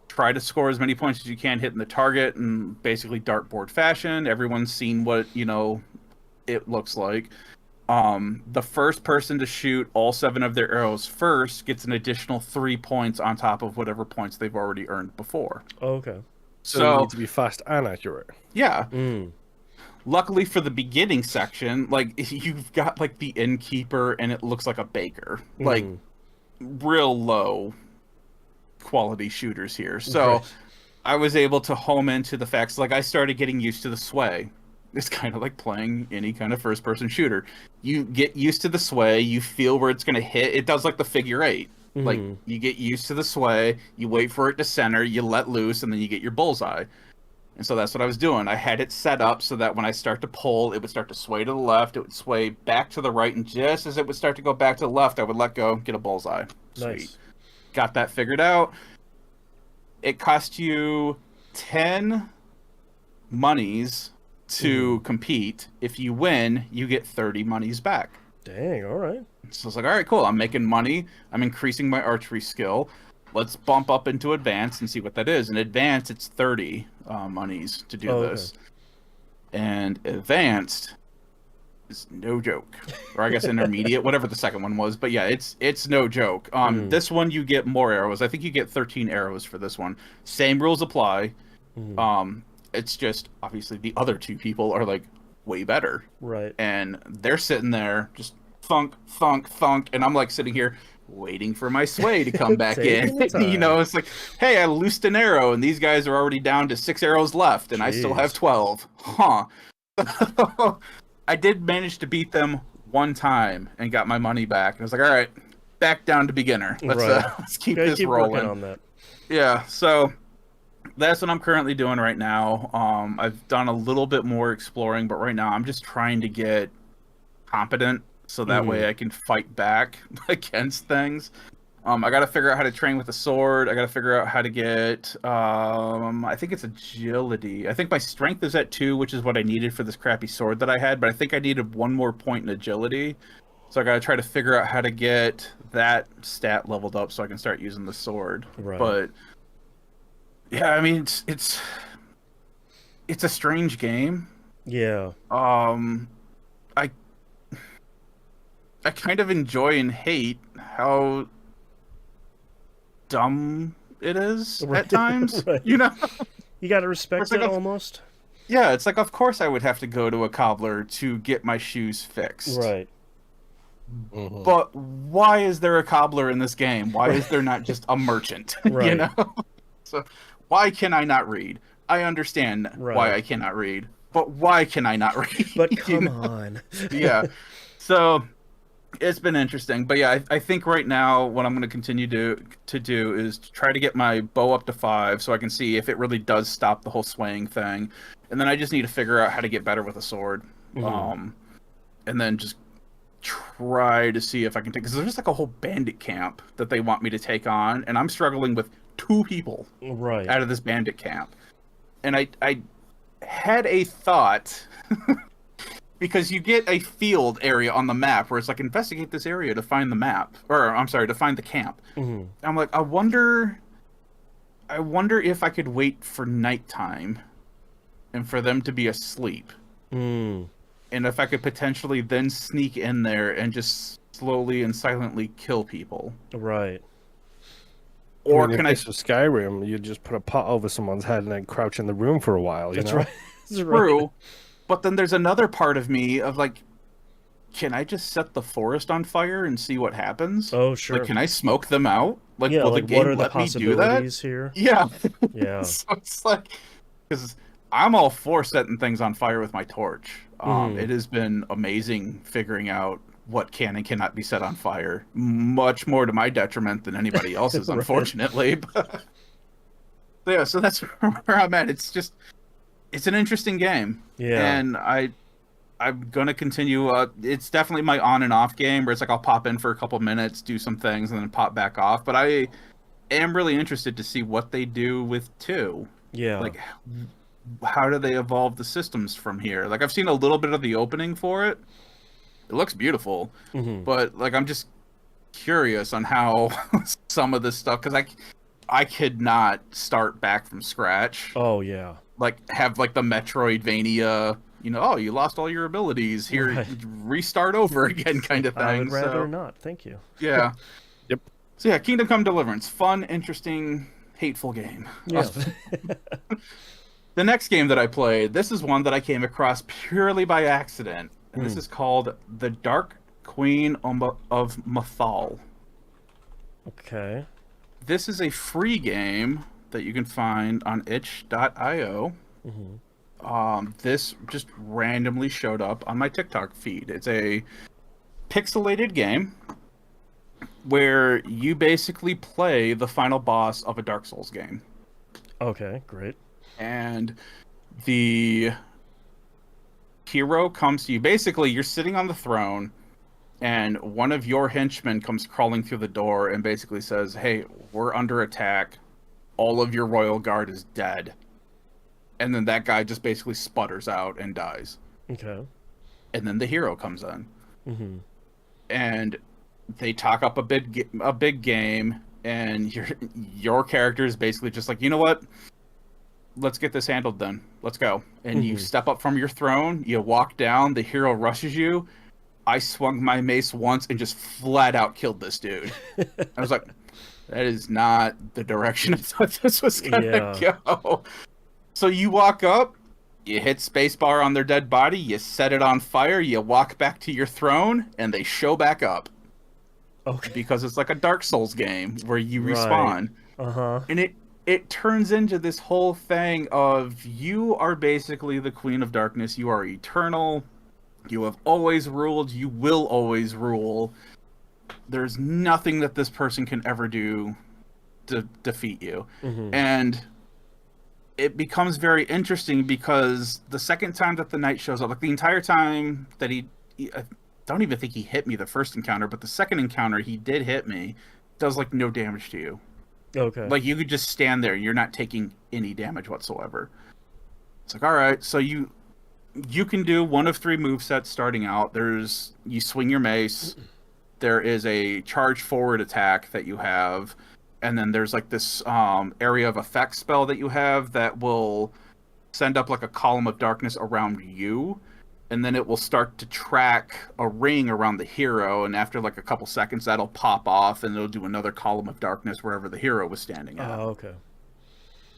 Try to score as many points as you can hitting the target in basically dartboard fashion. Everyone's seen what, it looks like. The first person to shoot all 7 of their arrows first gets an additional 3 points on top of whatever points they've already earned before. Oh, okay. So you need to be fast and accurate. Yeah. Luckily for the beginning section, like, you've got, like, the innkeeper and it looks like a baker. Like, real low quality shooters here. So I was able to home into the facts. Like, I started getting used to the sway. It's kind of like playing any kind of first-person shooter. You get used to the sway. You feel where it's going to hit. It does like the figure 8. Like, you get used to the sway. You wait for it to center. You let loose, and then you get your bullseye. And so that's what I was doing. I had it set up so that when I start to pull, it would start to sway to the left. It would sway back to the right. And just as it would start to go back to the left, I would let go, get a bullseye. Sweet. Nice. Got that figured out. It cost you 10 monies to compete. If you win, you get 30 monies back. Dang, all right. So I was like, all right, cool. I'm making money. I'm increasing my archery skill. Let's bump up into advanced and see what that is. In advanced, it's 30 monies to do this. And advanced is no joke. Or I guess intermediate, whatever the second one was. But yeah, it's no joke. This one, you get more arrows. I think you get 13 arrows for this one. Same rules apply. It's just, obviously, the other 2 people are, like, way better. Right. And they're sitting there just thunk, thunk, thunk. And I'm, like, sitting here waiting for my sway to come back in. It's like, hey, I loosed an arrow, and these guys are already down to 6 arrows left, and I still have 12. I did manage to beat them one time and got my money back. And I was like, all right, back down to beginner. Let's keep Gotta this keep rolling. working on that. Yeah, so that's what I'm currently doing right now. I've done a little bit more exploring, but right now I'm just trying to get competent so that way I can fight back against things. I got to figure out how to train with a sword. I got to figure out how to get, I think it's agility. I think my strength is at 2, which is what I needed for this crappy sword that I had, but I think I needed 1 more point in agility. So I got to try to figure out how to get that stat leveled up so I can start using the sword. Right. But yeah, I mean, it's a strange game. Yeah. I kind of enjoy and hate how dumb it is at times. Right. You know, You gotta respect like it almost. yeah, it's like, of course I would have to go to a cobbler to get my shoes fixed. Right. But why is there a cobbler in this game? Why is there not just a merchant? Right. You know? So why can I not read? I understand why I cannot read, but why can I not read? But come on. Yeah. So it's been interesting. But yeah, I think right now what I'm going to continue to do is to try to get my bow up to 5 so I can see if it really does stop the whole swaying thing. And then I just need to figure out how to get better with a sword. And then just try to see if I can take, because there's like a whole bandit camp that they want me to take on, and I'm struggling with 2 people out of this bandit camp. And I had a thought because you get a field area on the map where it's like, investigate this area to find the map, or I'm sorry, to find the camp. I'm like, I wonder if I could wait for nighttime and for them to be asleep. And if I could potentially then sneak in there and just slowly and silently kill people. Right. Or I mean, can in case of Skyrim, you just put a pot over someone's head and then crouch in the room for a while. That's know? right. That's True. But then there's another part of me of like, can I just set the forest on fire and see what happens? Oh, sure. Like, can I smoke them out? Like, yeah, will like, the game what are the let me do that? possibilities here? Yeah. Yeah. So it's like, because I'm all for setting things on fire with my torch. It has been amazing figuring out what can and cannot be set on fire. Much more to my detriment than anybody else's, unfortunately. But yeah, so that's where I'm at. It's an interesting game. Yeah. And I'm gonna continue. It's definitely my on and off game where it's like I'll pop in for a couple minutes, do some things, and then pop back off. But I am really interested to see what they do with 2. Yeah. Like, how do they evolve the systems from here? Like, I've seen a little bit of the opening for it. It looks beautiful, but like, I'm just curious on how some of this stuff, because I could not start back from scratch. Oh yeah. Like, have like the Metroidvania, oh, you lost all your abilities here, restart over again kind of thing. I would rather not. Thank you. Yeah. Yep. So yeah, Kingdom Come Deliverance, fun, interesting, hateful game. Yeah. The next game that I played, this is one that I came across purely by accident. And this is called The Dark Queen of Mortholme. Okay. This is a free game that you can find on itch.io. This just randomly showed up on my TikTok feed. It's a pixelated game where you basically play the final boss of a Dark Souls game. Okay, great. And the hero comes to you. Basically, you're sitting on the throne, and one of your henchmen comes crawling through the door and basically says, hey, we're under attack. All of your royal guard is dead. And then that guy just basically sputters out and dies. Okay. And then the hero comes in. And they talk up a big game, and your character is basically just like, you know what? Let's get this handled then. Let's go. And you step up from your throne, you walk down, the hero rushes you. I swung my mace once and just flat out killed this dude. I was like, that is not the direction I thought this was gonna go. So you walk up, you hit spacebar on their dead body, you set it on fire, you walk back to your throne, and they show back up. Okay. Because it's like a Dark Souls game where you respawn. Uh-huh. And it turns into this whole thing of you are basically the Queen of Darkness. You are eternal. You have always ruled. You will always rule. There's nothing that this person can ever do to defeat you. And it becomes very interesting because the second time that the knight shows up, like the entire time that I don't even think he hit me the first encounter, but the second encounter he did hit me, does like no damage to you. Okay. Like you could just stand there, you're not taking any damage whatsoever. It's like, all right, so you can do one of 3 movesets starting out. You swing your mace, there is a charge forward attack that you have, and then there's like this area of effect spell that you have that will send up like a column of darkness around you, and then it will start to track a ring around the hero, and after like a couple seconds that'll pop off and it'll do another column of darkness wherever the hero was standing at. Oh, okay.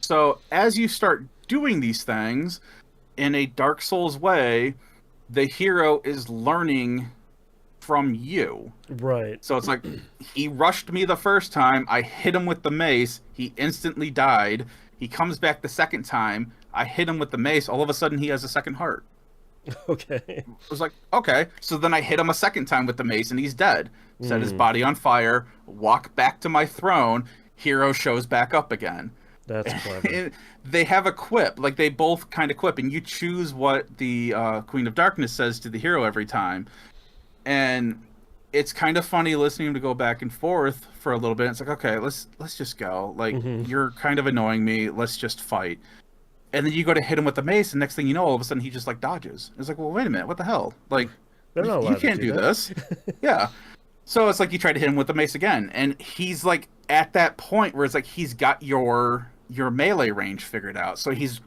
So as you start doing these things in a Dark Souls way, the hero is learning from you. Right. So it's like, he rushed me the first time, I hit him with the mace, he instantly died. He comes back the second time, I hit him with the mace, all of a sudden he has a second heart. Okay. It was like, okay. So then I hit him a second time with the mace and he's dead. Set his body on fire, walk back to my throne, hero shows back up again. That's clever. They have a quip, like they both kind of quip, and you choose what the Queen of Darkness says to the hero every time. And it's kind of funny listening to go back and forth for a little bit. It's like, okay, let's just go. Like, you're kind of annoying me. Let's just fight. And then you go to hit him with the mace, and next thing you know, all of a sudden he just like dodges. It's like, well, wait a minute, what the hell? Like, you can't do this. Yeah. So it's like you try to hit him with the mace again, and he's like at that point where it's like he's got your melee range figured out. So he's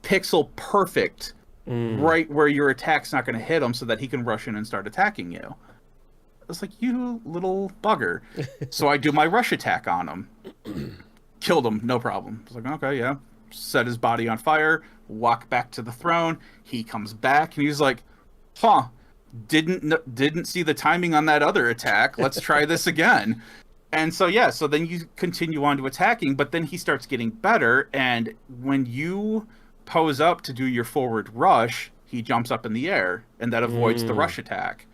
pixel perfect. Right where your attack's not going to hit him so that he can rush in and start attacking you. It's like, you little bugger. So I do my rush attack on him. Killed him, no problem. It's like, okay, yeah. Set his body on fire, walk back to the throne. He comes back and he's like, huh, didn't see the timing on that other attack. Let's try this again. And so, yeah, so then you continue on to attacking, but then he starts getting better, and when you pose up to do your forward rush, he jumps up in the air, and that avoids the rush attack.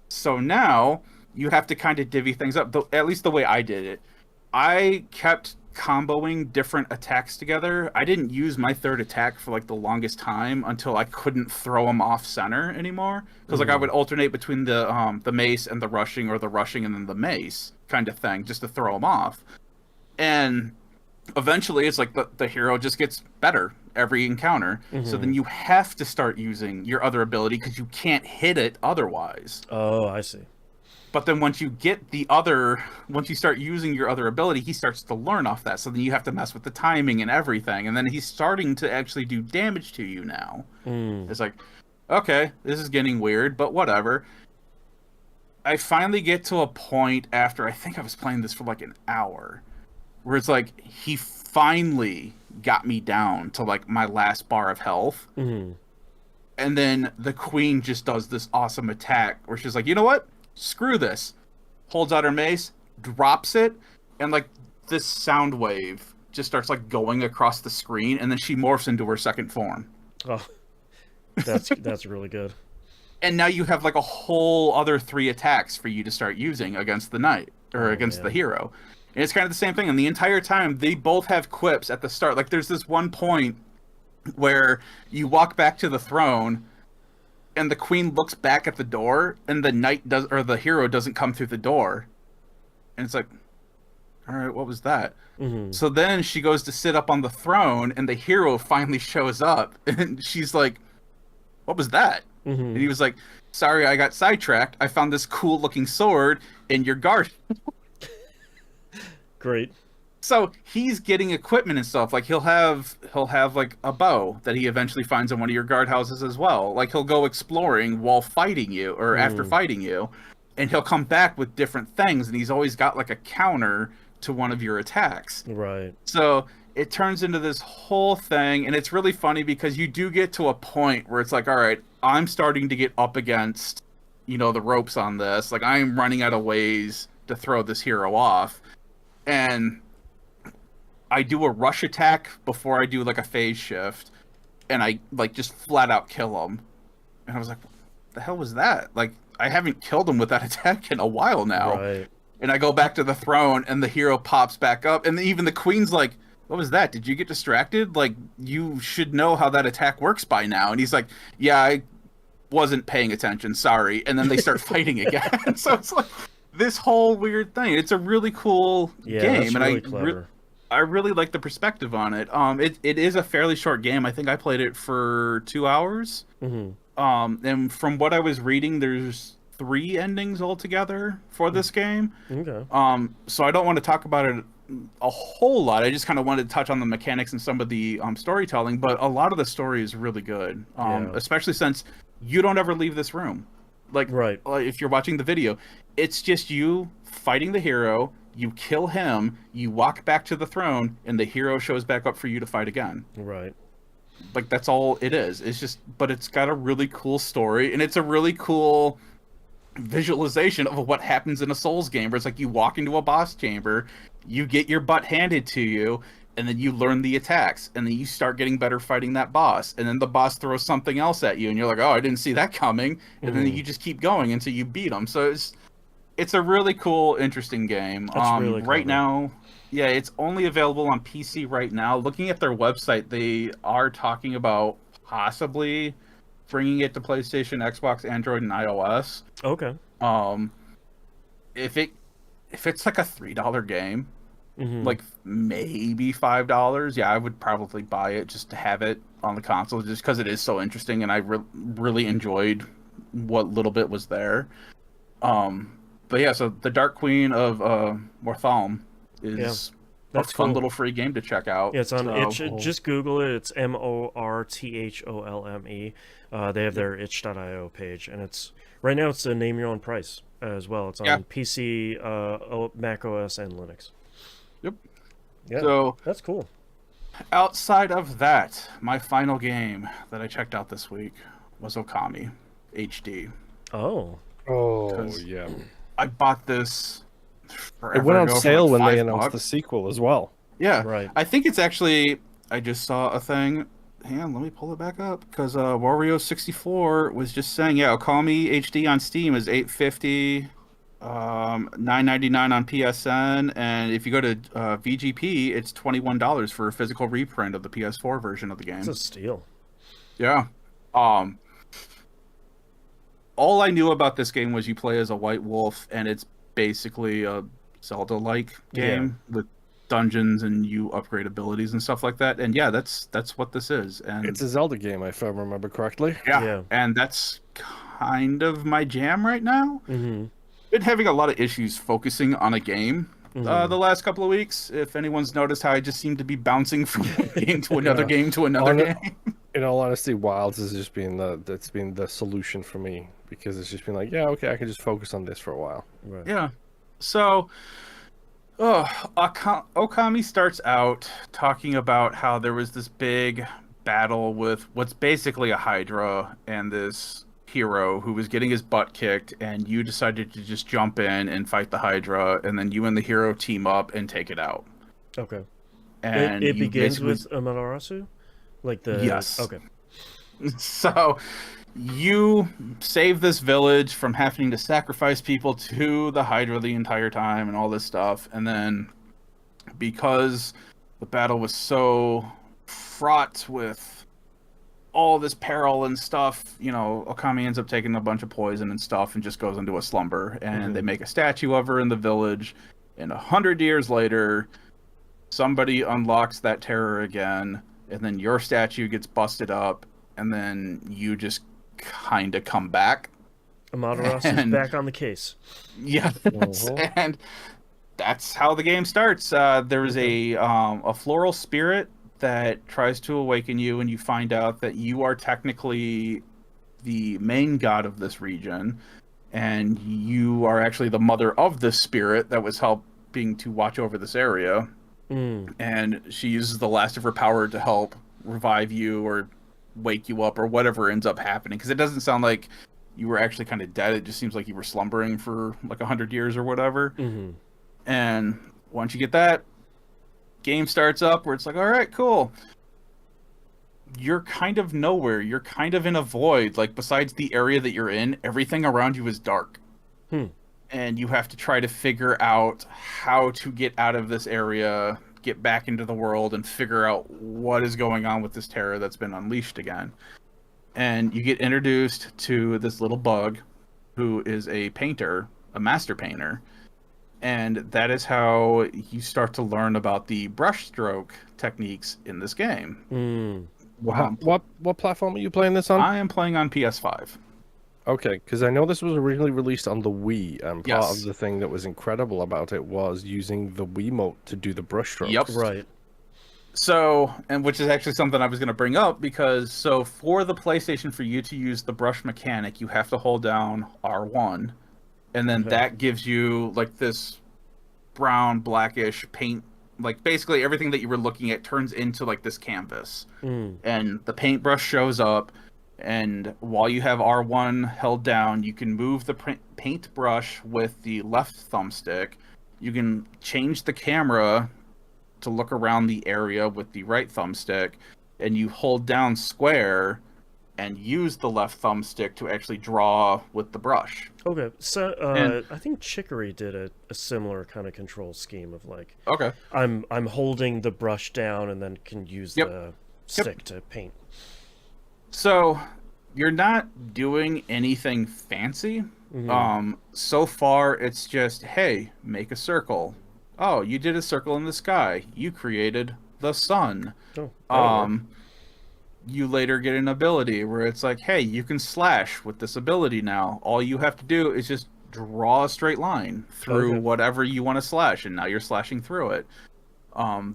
So now you have to kind of divvy things up, at least the way I did it. I kept comboing different attacks together. I didn't use my third attack for like the longest time until I couldn't throw him off center anymore, because like I would alternate between the mace and the rushing, or the rushing and then the mace kind of thing, just to throw him off. And eventually it's like the hero just gets better every encounter. So then you have to start using your other ability because you can't hit it otherwise. Oh, I see. But then once you start using your other ability, he starts to learn off that. So then you have to mess with the timing and everything. And then he's starting to actually do damage to you now. It's like, okay, this is getting weird, but whatever. I finally get to a point after, I think I was playing this for like an hour, where it's like, he finally got me down to like my last bar of health. And then the queen just does this awesome attack where she's like, you know what? Screw this. Holds out her mace, drops it, and like this sound wave just starts like going across the screen, and then she morphs into her second form. Oh, that's really good. And now you have like a whole other 3 attacks for you to start using against the knight, or against the hero. And it's kind of the same thing. And the entire time, they both have quips at the start. Like, there's this one point where you walk back to the throne, and the queen looks back at the door, and the hero doesn't come through the door. And it's like, all right, what was that? So then she goes to sit up on the throne, and the hero finally shows up, and she's like, what was that? And he was like, sorry, I got sidetracked. I found this cool looking sword in your garden. Great. So he's getting equipment and stuff. Like he'll have like a bow that he eventually finds in one of your guardhouses as well. Like he'll go exploring while fighting you, or after fighting you, and he'll come back with different things, and he's always got like a counter to one of your attacks. Right. So it turns into this whole thing, and it's really funny because you do get to a point where it's like, all right, I'm starting to get up against, the ropes on this. Like I'm running out of ways to throw this hero off. And I do a rush attack before I do like a phase shift, and I like just flat out kill him. And I was like, what the hell was that? Like, I haven't killed him with that attack in a while now. Right. And I go back to the throne, and the hero pops back up, and even the queen's like, what was that? Did you get distracted? Like, you should know how that attack works by now. And he's like, yeah, I wasn't paying attention, sorry. And then they start fighting again. So it's like this whole weird thing. It's a really cool game, that's and really clever. I really like the perspective on it. It is a fairly short game. I think I played it for 2 hours. And from what I was reading, there's 3 endings altogether for this game. Okay. So I don't want to talk about it a whole lot. I just kind of wanted to touch on the mechanics and some of the storytelling, but a lot of the story is really good. Especially since you don't ever leave this room. Like, if you're watching the video, it's just you fighting the hero, you kill him, you walk back to the throne, and the hero shows back up for you to fight again. Right. Like, that's all it is. It's just, but it's got a really cool story, and it's a really cool visualization of what happens in a Souls game, where it's like you walk into a boss chamber, you get your butt handed to you, and then you learn the attacks, and then you start getting better fighting that boss, and then the boss throws something else at you, and you're like, oh, I didn't see that coming, and then you just keep going until you beat them. So it's a really cool, interesting game. That's really right clever. now, yeah, it's only available on PC right now. Looking at their website, they are talking about possibly bringing it to PlayStation, Xbox, Android, and iOS. Okay. If it's like a $3 game, like maybe $5, yeah, I would probably buy it just to have it on the console, just because it is so interesting, and I really enjoyed what little bit was there. But yeah, so the Dark Queen of Mortholme is a fun little free game to check out. Yeah, it's on itch. Just Google it. It's Mortholme. They have their itch.io page, and it's right now it's a name your own price as well. It's on PC, Mac OS, and Linux. Yep. Yeah, so that's cool. Outside of that, my final game that I checked out this week was Okami HD. Oh, yeah. I bought this It went on sale when they announced $5. the sequel as well. Yeah, right. I think it's actually. I just saw a thing. Hang on, let me pull it back up because Wario64 was just saying, yeah, Okami HD on Steam is $8.50, $9.99 on PSN, and if you go to VGP, it's $21 for a physical reprint of the PS4 version of the game. It's a steal. Yeah. All I knew about this game was you play as a white wolf, and it's basically a Zelda-like game with dungeons, and you upgrade abilities and stuff like that. And yeah, that's what this is. And it's a Zelda game, if I remember correctly. Yeah. And that's kind of my jam right now. Been having a lot of issues focusing on a game the last couple of weeks. If anyone's noticed how I just seem to be bouncing from one game to another game to another game. In all honesty, Wilds has just been the solution for me, because it's just been like, yeah, okay, I can just focus on this for a while. Right. Yeah. So Okami starts out talking about how there was this big battle with what's basically a Hydra and this hero who was getting his butt kicked, and you decided to just jump in and fight the Hydra, and then you and the hero team up and take it out. Okay. And it begins with Amaterasu? Like the... Yes. Okay. So you save this village from having to sacrifice people to the Hydra the entire time and all this stuff. And then because the battle was so fraught with all this peril and stuff, you know, Okami ends up taking a bunch of poison and stuff and just goes into a slumber. And they make a statue of her in the village. And 100 years later, somebody unlocks that terror again. And then your statue gets busted up. And then you just kind of come back. Amaterasu's back on the case. Yeah, and that's how the game starts. There's a floral spirit that tries to awaken you, and you find out that you are technically the main god of this region, and you are actually the mother of this spirit that was helping to watch over this area. And she uses the last of her power to help revive you or wake you up or whatever ends up happening, because it doesn't sound like you were actually kind of dead. It just seems like you were slumbering for like 100 years or whatever. And once you get that, game starts up where it's like, all right, cool. You're kind of nowhere. You're kind of in a void. Like, besides the area that you're in, everything around you is dark. And you have to try to figure out how to get out of this area, get back into the world, and figure out what is going on with this terror that's been unleashed again. And you get introduced to this little bug who is a painter, a master painter. And that is how you start to learn about the brushstroke techniques in this game. What platform are you playing this on? I am playing on PS5. Okay, because I know this was originally released on the Wii, and part Yes. of the thing that was incredible about it was using the Wiimote to do the brushstrokes. Yep. Right. So, and which is actually something I was going to bring up, because so for the PlayStation, for you to use the brush mechanic, you have to hold down R1, and then that gives you like this brown, blackish paint. Like, basically everything that you were looking at turns into like this canvas, and the paintbrush shows up. And while you have R1 held down, you can move the paintbrush with the left thumbstick. You can change the camera to look around the area with the right thumbstick, and you hold down square and use the left thumbstick to actually draw with the brush. Okay, so I think Chicory did a similar kind of control scheme of like, okay, I'm holding the brush down and then can use the stick to paint. So you're not doing anything fancy. So far it's just, hey, make a circle. Oh, you did a circle in the sky. You created the sun. You later get an ability where it's like, hey, you can slash with this ability now. All you have to do is just draw a straight line through whatever you want to slash, and now you're slashing through it.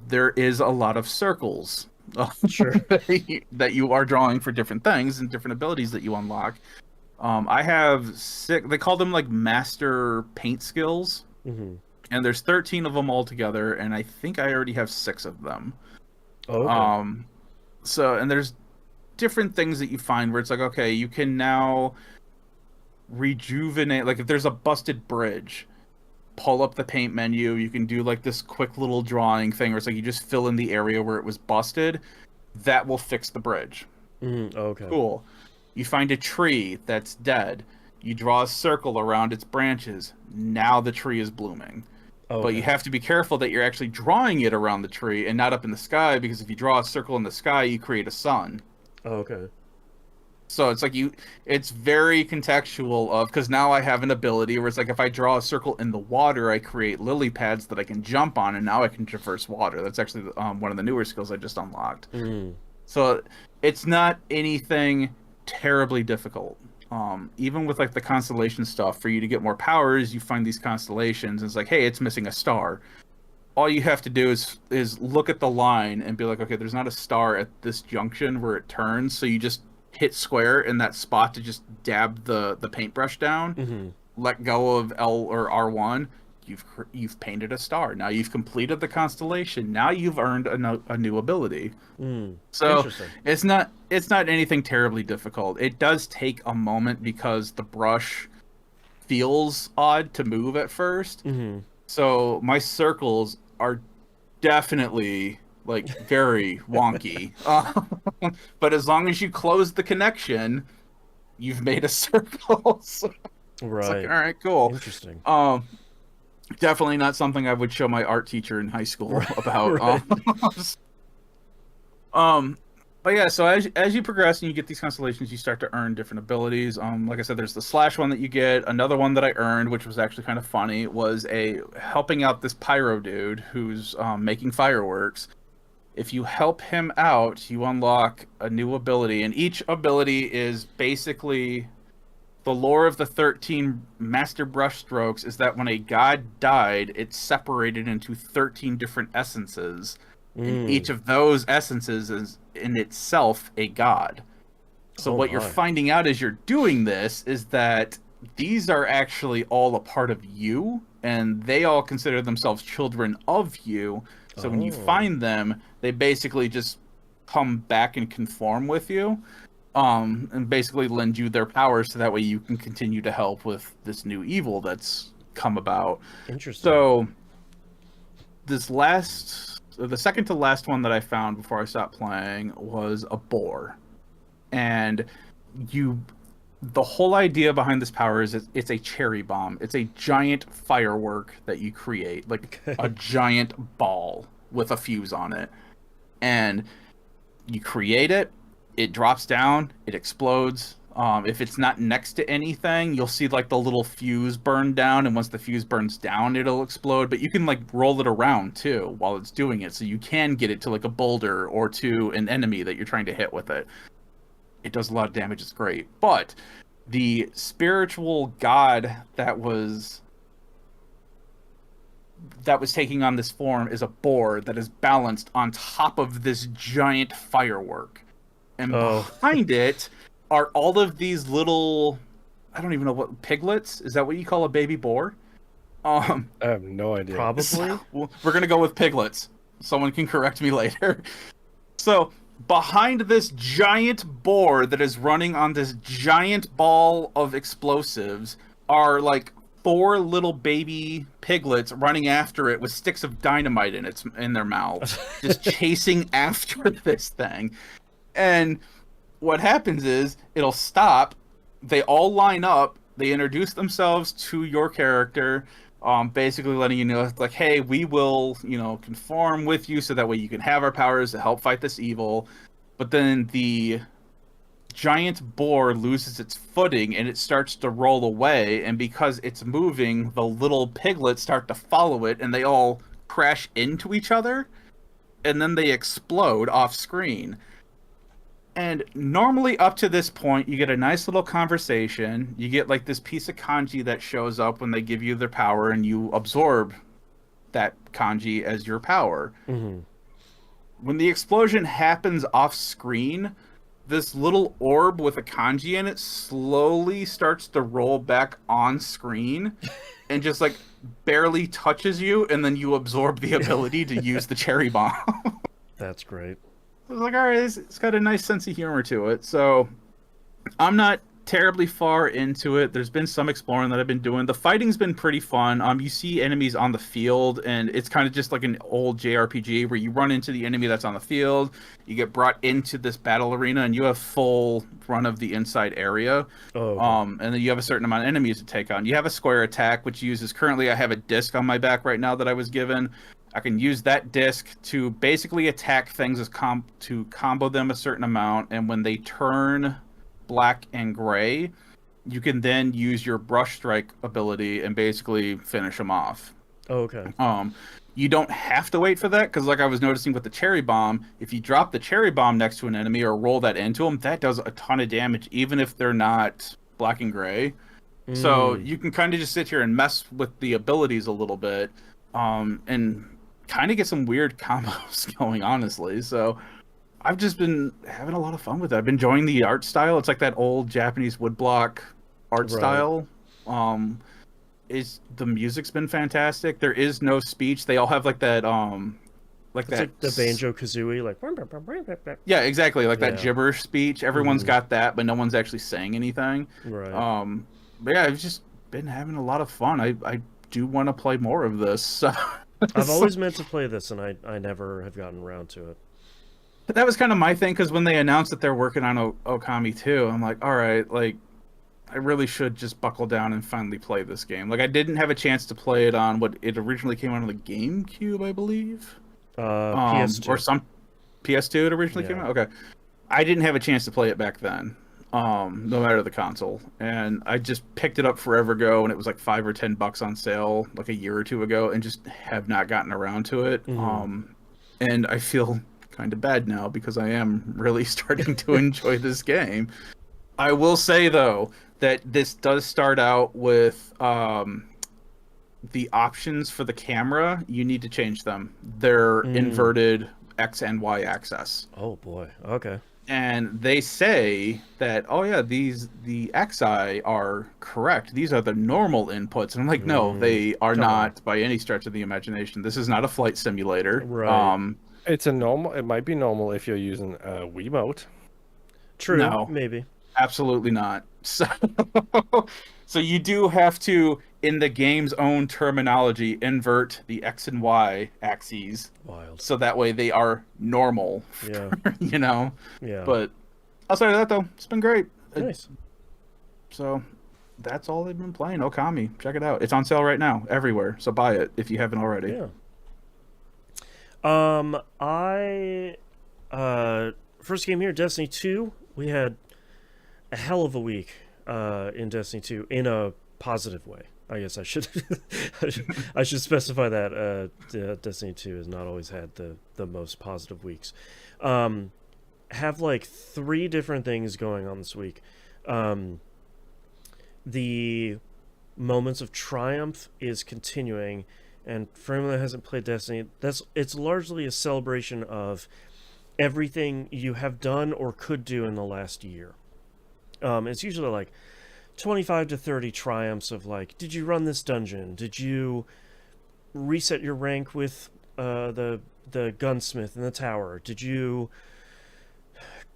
There is a lot of circles that you are drawing for different things and different abilities that you unlock. I have 6, they call them like master paint skills, and there's 13 of them all together, and I think I already have 6 of them. So, and there's different things that you find where it's like, okay, you can now rejuvenate, like if there's a busted bridge, pull up the paint menu, you can do like this quick little drawing thing where it's like you just fill in the area where it was busted. That will fix the bridge. Cool. You find a tree that's dead, you draw a circle around its branches, now the tree is blooming. But you have to be careful that you're actually drawing it around the tree and not up in the sky, because if you draw a circle in the sky, you create a sun. So it's like it's very contextual of, because now I have an ability where it's like if I draw a circle in the water, I create lily pads that I can jump on, and now I can traverse water. That's actually one of the newer skills I just unlocked. So it's not anything terribly difficult. Even with like the constellation stuff, for you to get more powers, you find these constellations, and it's like, hey, it's missing a star. All you have to do is look at the line and be like, okay, there's not a star at this junction where it turns, so you just hit square in that spot to just dab the paintbrush down, let go of L or R1, you've painted a star. Now you've completed the constellation. Now you've earned a new ability. So it's not anything terribly difficult. It does take a moment because the brush feels odd to move at first. So my circles are definitely like very wonky. But as long as you close the connection, you've made a circle. So it's like, all right, cool. Interesting. Definitely not something I would show my art teacher in high school about. But yeah, so as you progress and you get these constellations, you start to earn different abilities. Like I said, there's the slash one that you get. Another one that I earned, which was actually kind of funny, was helping out this pyro dude who's making fireworks. If you help him out, you unlock a new ability, and each ability is basically the lore of the 13 master brush strokes is that when a god died, it separated into 13 different essences. And each of those essences is in itself a god. So what you're finding out as you're doing this is that these are actually all a part of you, and they all consider themselves children of you. So when you find them, they basically just come back and conform with you. And basically lend you their powers, so that way you can continue to help with this new evil that's come about. Interesting. So this last the second to last one that I found before I stopped playing was a boar, and the whole idea behind this power is it's a cherry bomb. It's a giant firework that you create, like a giant ball with a fuse on it, and you create it. It drops down. It explodes. If it's not next to anything, you'll see like the little fuse burn down, and once the fuse burns down, it'll explode. But you can like roll it around too while it's doing it, so you can get it to like a boulder or to an enemy that you're trying to hit with it. It does a lot of damage. It's great. But the spiritual god that was taking on this form is a boar that is balanced on top of this giant firework. And behind it are all of these little, I don't even know what, piglets? Is that what you call a baby boar? I have no idea. Probably. So, we're going to go with piglets. Someone can correct me later. So, behind this giant boar that is running on this giant ball of explosives are like 4 little baby piglets running after it with sticks of dynamite in their mouths, just chasing after this thing. And what happens is it'll stop. They all line up. They introduce themselves to your character, basically letting you know, like, hey, we will, conform with you so that way you can have our powers to help fight this evil. But then the giant boar loses its footing and it starts to roll away. And because it's moving, the little piglets start to follow it and they all crash into each other. And then they explode off screen. And normally up to this point, you get a nice little conversation. You get like this piece of kanji that shows up when they give you their power, and you absorb that kanji as your power. Mm-hmm. When the explosion happens off screen, this little orb with a kanji in it slowly starts to roll back on screen and just like barely touches you, and then you absorb the ability to use the cherry bomb. That's great. I was like, all right, it's got a nice sense of humor to it. So I'm not terribly far into it. There's been some exploring that I've been doing. The fighting's been pretty fun. You see enemies on the field, and it's kind of just like an old JRPG where you run into the enemy that's on the field, you get brought into this battle arena, and you have full run of the inside area. Oh, okay. And then you have a certain amount of enemies to take on. You have a square attack, which uses, currently I have a disc on my back right now that I was given. I can use that disc to basically attack things to combo them a certain amount, and when they turn black and gray, you can then use your brush strike ability and basically finish them off. Oh, okay. You don't have to wait for that, because like I was noticing with the cherry bomb, if you drop the cherry bomb next to an enemy or roll that into them, that does a ton of damage, even if they're not black and gray. So you can kind of just sit here and mess with the abilities a little bit, and kind of get some weird combos going, honestly. So I've just been having a lot of fun with it. I've been enjoying the art style. It's like that old Japanese woodblock art style. The music's been fantastic. There is no speech. They all have like that like the Banjo Kazooie, like yeah, exactly, like that gibberish speech. Everyone's got that, but no one's actually saying anything. Right. But yeah, I've just been having a lot of fun. I do want to play more of this. So I've always meant to play this, and I never have gotten around to it. But that was kind of my thing, because when they announced that they're working on Okami 2, I'm like, all right, like, I really should just buckle down and finally play this game. Like, I didn't have a chance to play it on what it originally came out on the GameCube, I believe. PS2. Or some PS2 it originally came out? Okay. I didn't have a chance to play it back then, no matter the console. And I just picked it up forever ago, and it was like $5 or $10 on sale like a year or two ago, and just have not gotten around to it. And I feel kind of bad now, because I am really starting to enjoy this game. I will say, though, that this does start out with the options for the camera. You need to change them. They're inverted X and Y axis. Oh boy. Okay. And they say that, oh yeah, the XI are correct. These are the normal inputs. And I'm like, no, they are not by any stretch of the imagination. This is not a flight simulator. Right. It's a normal. It might be normal if you're using a Wiimote. True. No. Maybe. Absolutely not. So you do have to in the game's own terminology, invert the X and Y axes. Wild. So that way they are normal. Yeah. You know? Yeah. But outside of that, though, it's been great. Nice. So that's all they've been playing. Okami. Check it out. It's on sale right now everywhere. So buy it if you haven't already. Yeah. First game here, Destiny 2. We had a hell of a week in Destiny 2 in a positive way. I guess I should I should specify that Destiny 2 has not always had the most positive weeks. Have like 3 different things going on this week. The Moments of Triumph is continuing, and for anyone that hasn't played Destiny, it's largely a celebration of everything you have done or could do in the last year. It's usually like 25 to 30 triumphs of like, did you run this dungeon? Did you reset your rank with the gunsmith in the tower? Did you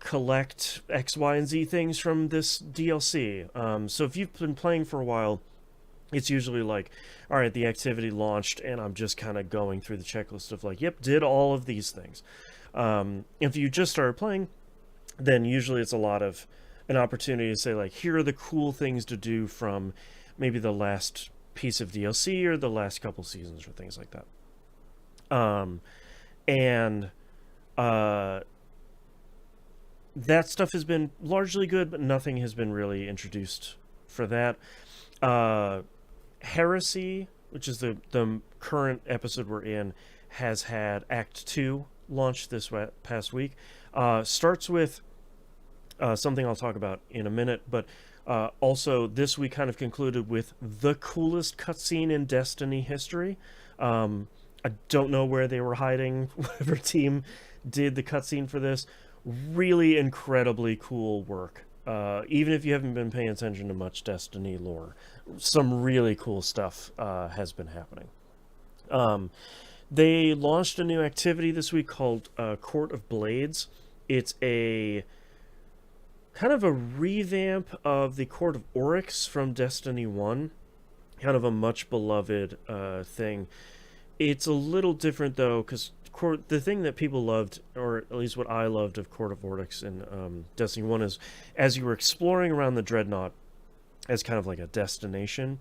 collect X, Y, and Z things from this DLC? So if you've been playing for a while, it's usually like, all right, the activity launched, and I'm just kind of going through the checklist of like, yep, did all of these things. If you just started playing, then usually it's a lot of an opportunity to say like, here are the cool things to do from maybe the last piece of DLC or the last couple seasons or things like that. That stuff has been largely good, but nothing has been really introduced for that. Heresy, which is the current episode we're in, has had Act 2 launched this past week. Starts with something I'll talk about in a minute, but also this week kind of concluded with the coolest cutscene in Destiny history. I don't know where they were hiding, whatever team did the cutscene for this. Really incredibly cool work. Even if you haven't been paying attention to much Destiny lore, some really cool stuff has been happening. They launched a new activity this week called Court of Blades. It's a kind of a revamp of the Court of Oryx from Destiny 1. Kind of a much beloved thing. It's a little different though, because the thing that people loved, or at least what I loved of Court of Oryx in Destiny 1 is, as you were exploring around the Dreadnought as kind of like a destination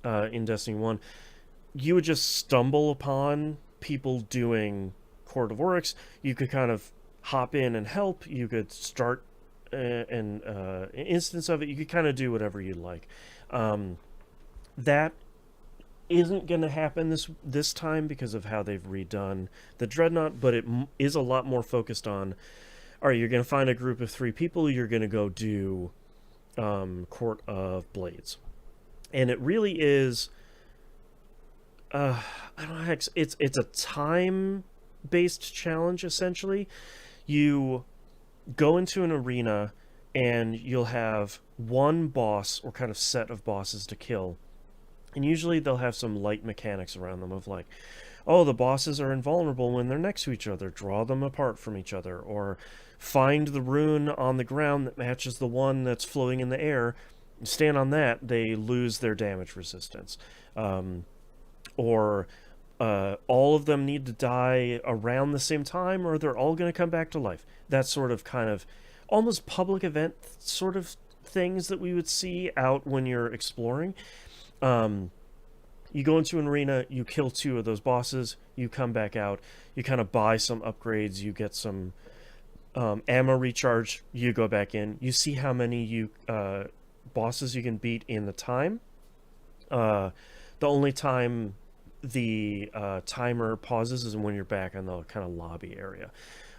in Destiny 1, you would just stumble upon people doing Court of Oryx. You could kind of hop in and help. You could start an instance of it. You could kind of do whatever you like. That isn't going to happen this time because of how they've redone the Dreadnought, but it is a lot more focused on, all right, you're going to find a group of 3 people, you're going to go do Court of Blades. And it really is, I don't know, it's a time-based challenge, essentially. You go into an arena, and you'll have one boss, or kind of set of bosses to kill. And usually they'll have some light mechanics around them of like, oh, the bosses are invulnerable when they're next to each other. Draw them apart from each other. Or find the rune on the ground that matches the one that's floating in the air. Stand on that, they lose their damage resistance. Or all of them need to die around the same time, or they're all going to come back to life. That sort of kind of almost public event sort of things that we would see out when you're exploring. You go into an arena, you kill 2 of those bosses, you come back out, you kind of buy some upgrades, you get some ammo recharge, you go back in, you see how many bosses you can beat in the time. The only time the timer pauses is when you're back on the kind of lobby area.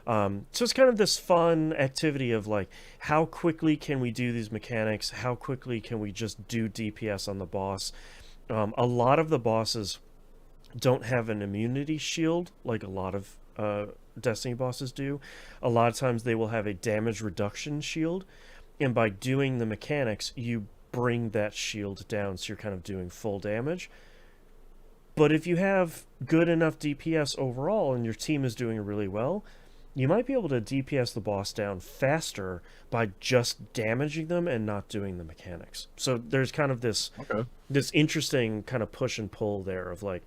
So it's kind of this fun activity of like, how quickly can we do these mechanics? How quickly can we just do DPS on the boss? A lot of the bosses don't have an immunity shield like a lot of Destiny bosses do. A lot of times they will have a damage reduction shield, and by doing the mechanics, you bring that shield down, so you're kind of doing full damage. But if you have good enough DPS overall and your team is doing really well, you might be able to DPS the boss down faster by just damaging them and not doing the mechanics. So there's kind of this interesting kind of push and pull there of like,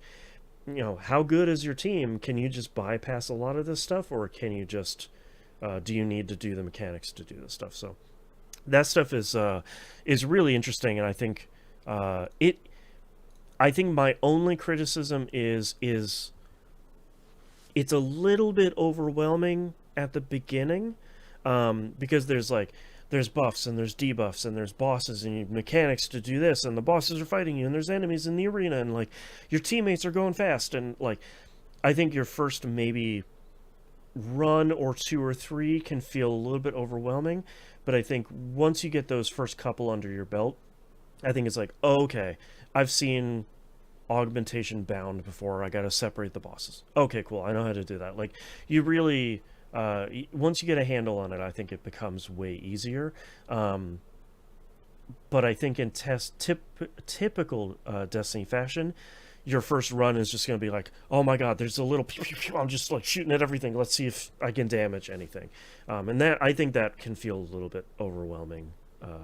how good is your team? Can you just bypass a lot of this stuff, or can you just do you need to do the mechanics to do this stuff? So that stuff is really interesting, and I think I think my only criticism is it's a little bit overwhelming at the beginning, because there's buffs and there's debuffs and there's bosses and you have mechanics to do this, and the bosses are fighting you, and there's enemies in the arena, and like your teammates are going fast, and like I think your first maybe run or two or three can feel a little bit overwhelming, but I think once you get those first couple under your belt, I think it's like, oh, okay, I've seen augmentation bound before. I gotta separate the bosses. Okay, cool, I know how to do that. Like, you really once you get a handle on it, I think it becomes way easier. But I think in typical Destiny fashion, your first run is just going to be like, oh my god, there's a little pew, pew, pew, I'm just like shooting at everything, let's see if I can damage anything. And that, I think that can feel a little bit overwhelming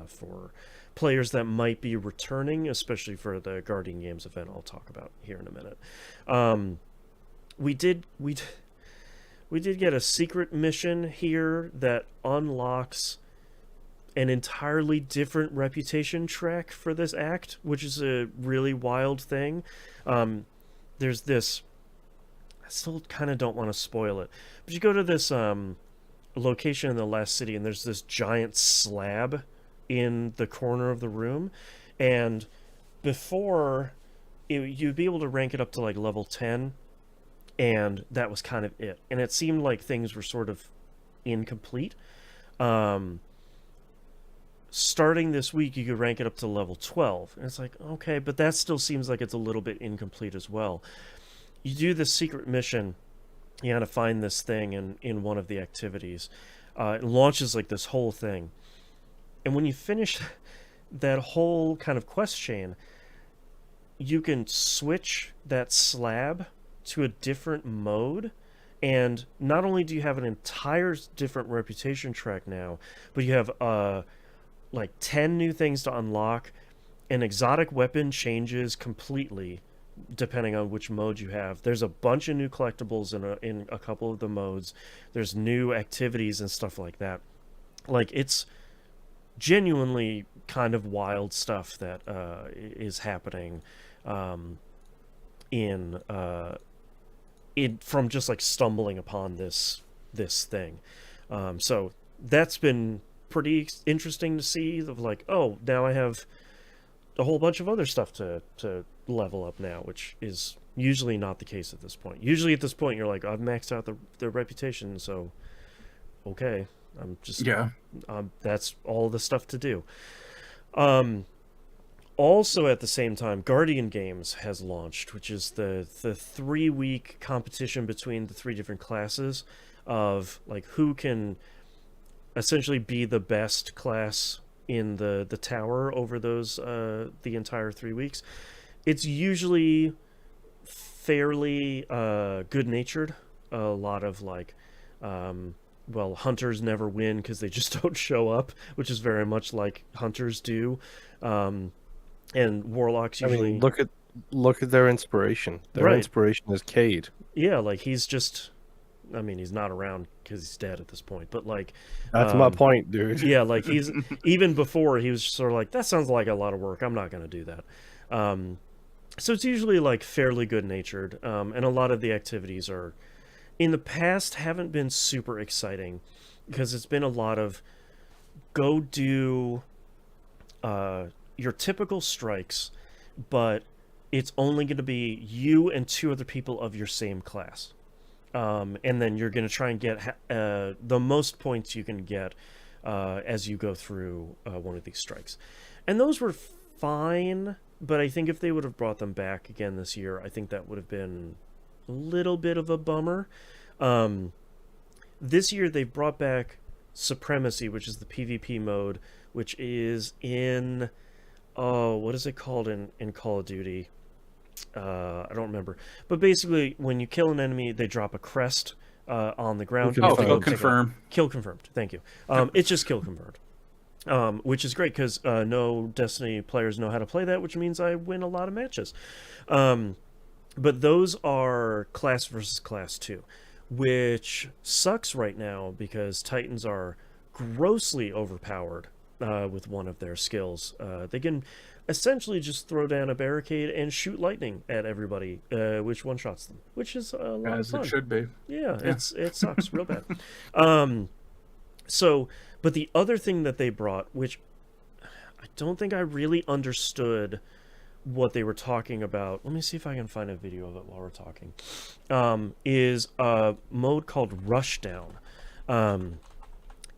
for players that might be returning, especially for the Guardian Games event I'll talk about here in a minute. We did get a secret mission here that unlocks an entirely different reputation track for this act, which is a really wild thing. There's this, I still kind of don't want to spoil it, but you go to this location in the last city, and there's this giant slab in the corner of the room, and before you'd be able to rank it up to like level 10, and that was kind of it, and it seemed like things were sort of incomplete. Starting this week, you could rank it up to level 12. And it's like, okay, but that still seems like it's a little bit incomplete as well. You do this secret mission, you gotta find this thing in one of the activities. It launches like this whole thing. And when you finish that whole kind of quest chain, you can switch that slab to a different mode. And not only do you have an entire different reputation track now, but you have like 10 new things to unlock. An exotic weapon changes completely depending on which mode you have. There's a bunch of new collectibles in a couple of the modes. There's new activities and stuff like that. Like, it's genuinely kind of wild stuff that is happening in from just like stumbling upon this thing. So that's been pretty interesting to see, of like, oh, now I have a whole bunch of other stuff to level up now, which is usually not the case at this point. Usually at this point you're like, I've maxed out the reputation, so okay, I'm just that's all the stuff to do. Also at the same time, Guardian Games has launched, which is the 3-week competition between the 3 different classes of like who can essentially be the best class in the tower over those the entire 3 weeks. It's usually fairly good-natured. A lot of like hunters never win because they just don't show up, which is very much like hunters do. And warlocks usually, I mean, look at their inspiration. Their inspiration is Cade. Yeah, like he's just, I mean, he's not around because he's dead at this point, but like, that's my point, dude. Yeah, like he's even before he was sort of like, that sounds like a lot of work, I'm not going to do that. So it's usually like fairly good natured, and a lot of the activities are in the past haven't been super exciting because it's been a lot of go do your typical strikes, but it's only going to be you and 2 other people of your same class. And then you're going to try and get the most points you can get as you go through one of these strikes. And those were fine, but I think if they would have brought them back again this year, I think that would have been a little bit of a bummer. This year they brought back Supremacy, which is the PvP mode, which is in... Oh, what is it called in Call of Duty? I don't remember. But basically, when you kill an enemy, they drop a crest on the ground. Kill Oh, confirmed. kill confirm. Kill confirmed. Thank you. It's just kill confirmed, which is great because no Destiny players know how to play that, which means I win a lot of matches. But those are class versus class 2, which sucks right now because Titans are grossly overpowered with one of their skills. They can essentially just throw down a barricade and shoot lightning at everybody, which one-shots them, which is a lot of fun. As it should be. Yeah. It sucks real bad. But the other thing that they brought, which I don't think I really understood what they were talking about. Let me see if I can find a video of it while we're talking. Is a mode called Rushdown.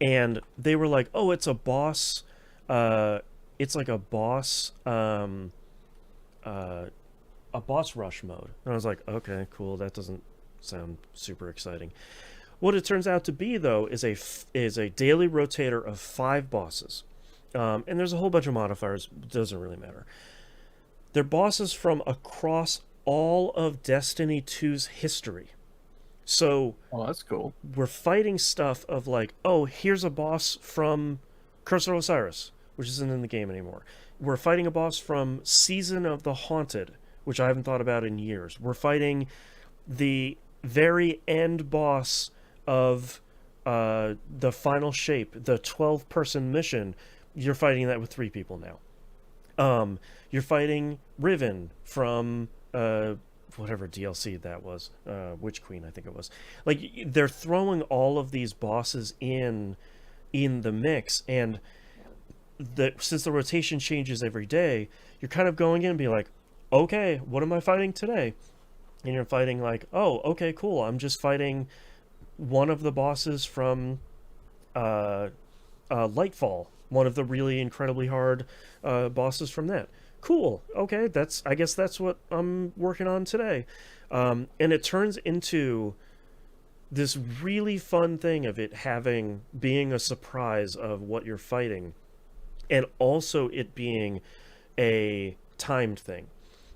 And they were like, oh, it's a boss. It's like a boss rush mode. And I was like, okay, cool. That doesn't sound super exciting. What it turns out to be, though, is a daily rotator of 5 bosses. And there's a whole bunch of modifiers. It doesn't really matter. They're bosses from across all of Destiny 2's history. So Oh, that's cool. we're fighting stuff of like, oh, here's a boss from Curse of Osiris, which isn't in the game anymore. We're fighting a boss from Season of the Haunted, which I haven't thought about in years. We're fighting the very end boss of the Final Shape, the 12-person mission. You're fighting that with 3 people now. You're fighting Riven from whatever DLC that was, Witch Queen, I think it was. Like, they're throwing all of these bosses in the mix, and since the rotation changes every day, you're kind of going in and be like, okay, what am I fighting today? And you're fighting like, oh, okay, cool. I'm just fighting one of the bosses from Lightfall, one of the really incredibly hard bosses from that. Cool. Okay, I guess that's what I'm working on today. And it turns into this really fun thing of it being a surprise of what you're fighting, and also it being a timed thing.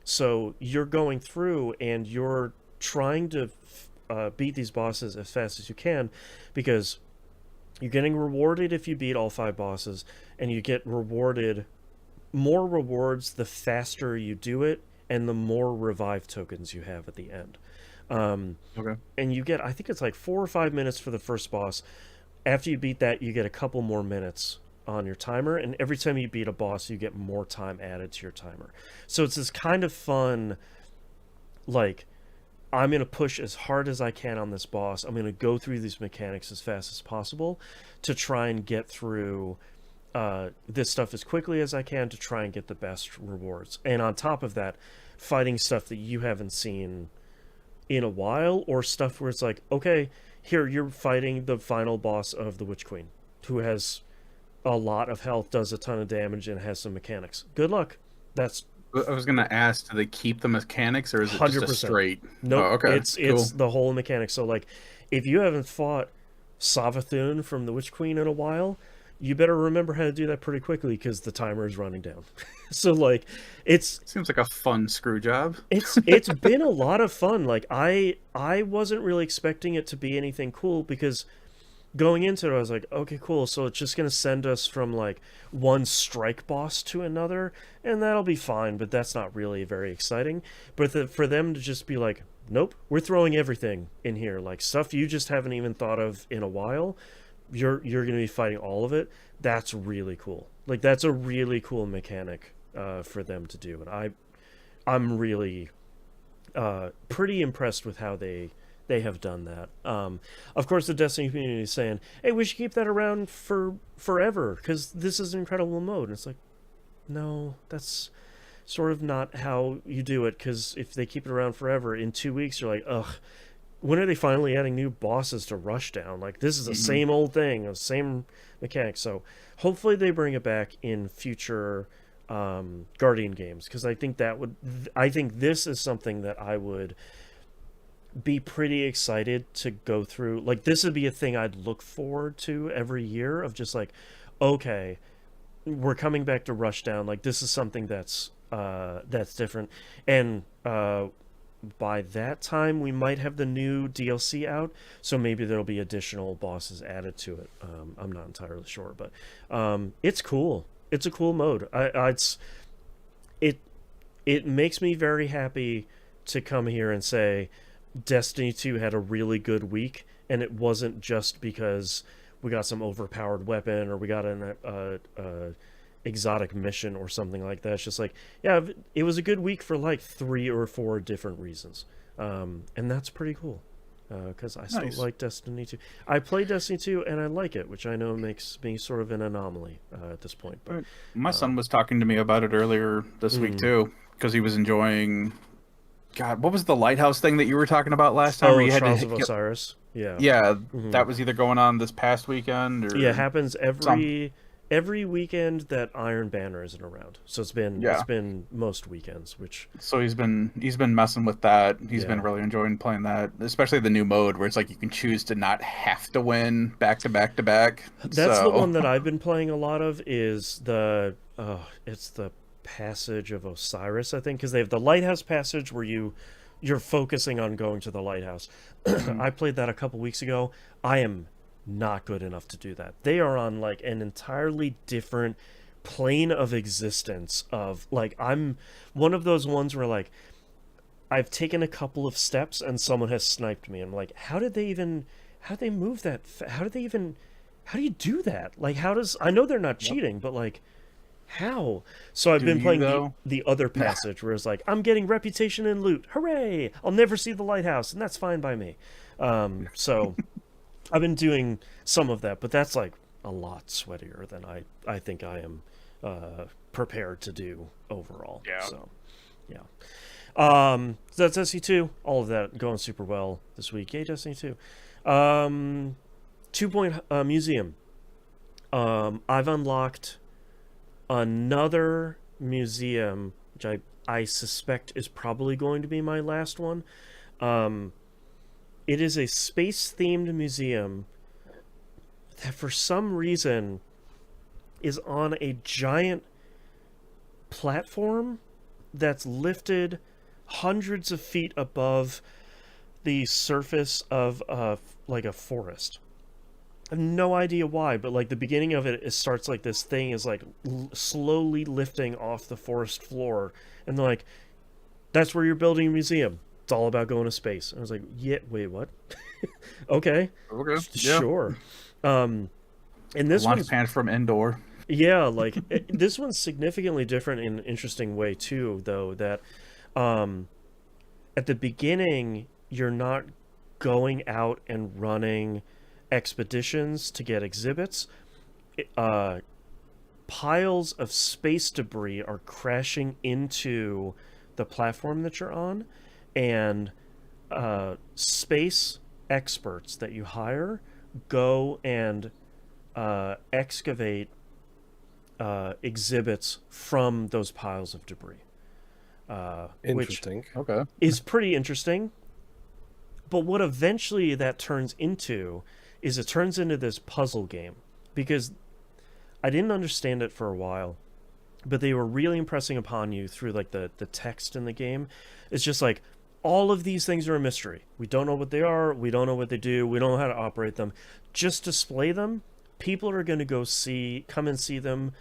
So you're going through and you're trying to beat these bosses as fast as you can, because you're getting rewarded if you beat all 5 bosses, and you get more rewards the faster you do it, and the more revive tokens you have at the end. Okay. And you get, I think it's like 4 or 5 minutes for the first boss. After you beat that, you get a couple more minutes on your timer, and every time you beat a boss, you get more time added to your timer. So it's this kind of fun, like, I'm going to push as hard as I can on this boss. I'm going to go through these mechanics as fast as possible to try and get through this stuff as quickly as I can to try and get the best rewards. And on top of that, fighting stuff that you haven't seen in a while, or stuff where it's like, okay, here you're fighting the final boss of the Witch Queen, who has a lot of health, does a ton of damage, and has some mechanics. Good luck. That's I was gonna ask, do they keep the mechanics, or is it 100%. just a straight? Nope. Oh, okay. It's the whole mechanic. So like, if you haven't fought Savathun from the Witch Queen in a while, you better remember how to do that pretty quickly, because the timer is running down. So like, Seems like a fun screw job. it's been a lot of fun. Like, I wasn't really expecting it to be anything cool, because going into it I was like, okay, cool, so it's just gonna send us from like one strike boss to another, and that'll be fine, but that's not really very exciting. But for them to just be like, nope, we're throwing everything in here, like stuff you just haven't even thought of in a while, you're gonna be fighting all of it. That's really cool. Like, that's a really cool mechanic for them to do, and I'm really pretty impressed with how they have done that. Of course, the Destiny community is saying, hey, we should keep that around for forever, because this is an incredible mode. And it's like, no, that's sort of not how you do it, because if they keep it around forever, in 2 weeks, you're like, ugh, when are they finally adding new bosses to Rushdown? Like, this is the same old thing, the same mechanics. So hopefully they bring it back in future Guardian games, because I think this is something that I would be pretty excited to go through. Like, this would be a thing I'd look forward to every year, of just like, okay, we're coming back to Rushdown. Like, this is something that's different. And by that time we might have the new DLC out, so maybe there'll be additional bosses added to it. I'm not entirely sure, but it's cool. It's a cool mode. It makes me very happy to come here and say Destiny 2 had a really good week, and it wasn't just because we got some overpowered weapon or we got an exotic mission or something like that. It's just like, yeah, it was a good week for like 3 or 4 different reasons, and that's pretty cool, because I still like Destiny 2. I play Destiny 2 and I like it, which I know makes me sort of an anomaly at this point. But my son was talking to me about it earlier this week too, because he was enjoying, God, what was the lighthouse thing that you were talking about last time? Oh, where you Trials had of Osiris. Yeah. Yeah, that was either going on this past weekend or Yeah, it happens every weekend that Iron Banner isn't around. So it's been most weekends, which so he's been messing with that. He's been really enjoying playing that, especially the new mode where it's like you can choose to not have to win back to back to back. That's the one that I've been playing a lot of, is it's the Passage of Osiris, I think, because they have the Lighthouse Passage where you're focusing on going to the lighthouse. I played that a couple weeks ago. I am not good enough to do that. They are on like an entirely different plane of existence of like, I'm one of those ones where like I've taken a couple of steps and someone has sniped me. I'm like, how did they move that? How do you do that? Like, I know they're not cheating, but like, how? So I've been playing the other passage where it's like, I'm getting reputation and loot. Hooray! I'll never see the lighthouse, and that's fine by me. So I've been doing some of that, but that's like a lot sweatier than I think I am prepared to do overall. Yeah. So, yeah. So that's Destiny 2. All of that going super well this week. Yay, Destiny 2. 2 Point Museum. I've unlocked another museum, which I suspect is probably going to be my last one. It is a space-themed museum that for some reason is on a giant platform that's lifted hundreds of feet above the surface of like a forest. I have no idea why, but like the beginning of it starts like this thing is like slowly lifting off the forest floor, and they're like, that's where you're building a museum. It's all about going to space. And I was like, yeah, wait, what? Okay, sure. And this one's pan from indoor. Yeah, like this one's significantly different in an interesting way too, though, that at the beginning you're not going out and running expeditions to get exhibits. Piles of space debris are crashing into the platform that you're on, and space experts that you hire go and excavate exhibits from those piles of debris. Interesting. Okay. Is pretty interesting. But what eventually that turns into is it turns into this puzzle game, because I didn't understand it for a while, but they were really impressing upon you through like the text in the game. It's just like, all of these things are a mystery. We don't know what they are. We don't know what they do. We don't know how to operate them. Just display them. People are going to come and see them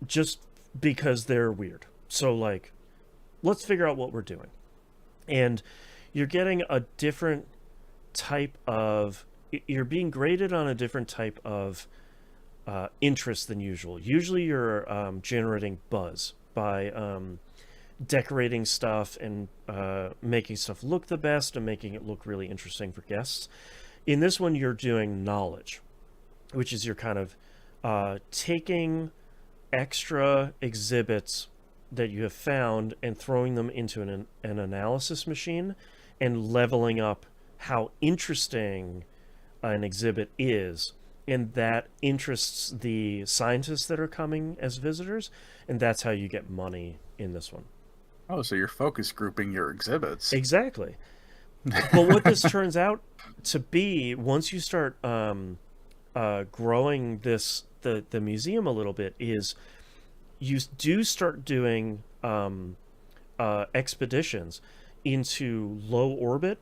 just because they're weird. So like, let's figure out what we're doing. And you're getting a different type of, you're being graded on a different type of interest than usual. Usually you're generating buzz by decorating stuff and making stuff look the best and making it look really interesting for guests. In this one, you're doing knowledge, which is you're kind of taking extra exhibits that you have found and throwing them into an analysis machine and leveling up how interesting an exhibit is, and that interests the scientists that are coming as visitors, and that's how you get money in this one. Oh, so you're focus grouping your exhibits. Exactly. But what this turns out to be, once you start growing the museum a little bit, is you do start doing expeditions. into low orbit,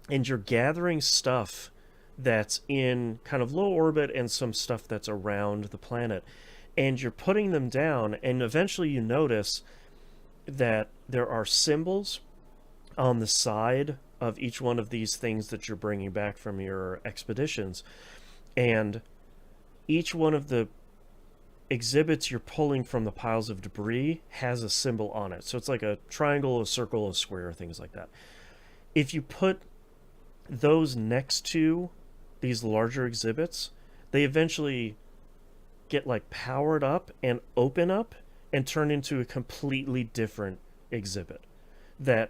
and you're gathering stuff that's in kind of low orbit and some stuff that's around the planet, and you're putting them down, and eventually you notice that there are symbols on the side of each one of these things that you're bringing back from your expeditions, and each one of the exhibits you're pulling from the piles of debris has a symbol on it. So it's like a triangle, a circle, a square, things like that. If you put those next to these larger exhibits, they eventually get like powered up and open up and turn into a completely different exhibit that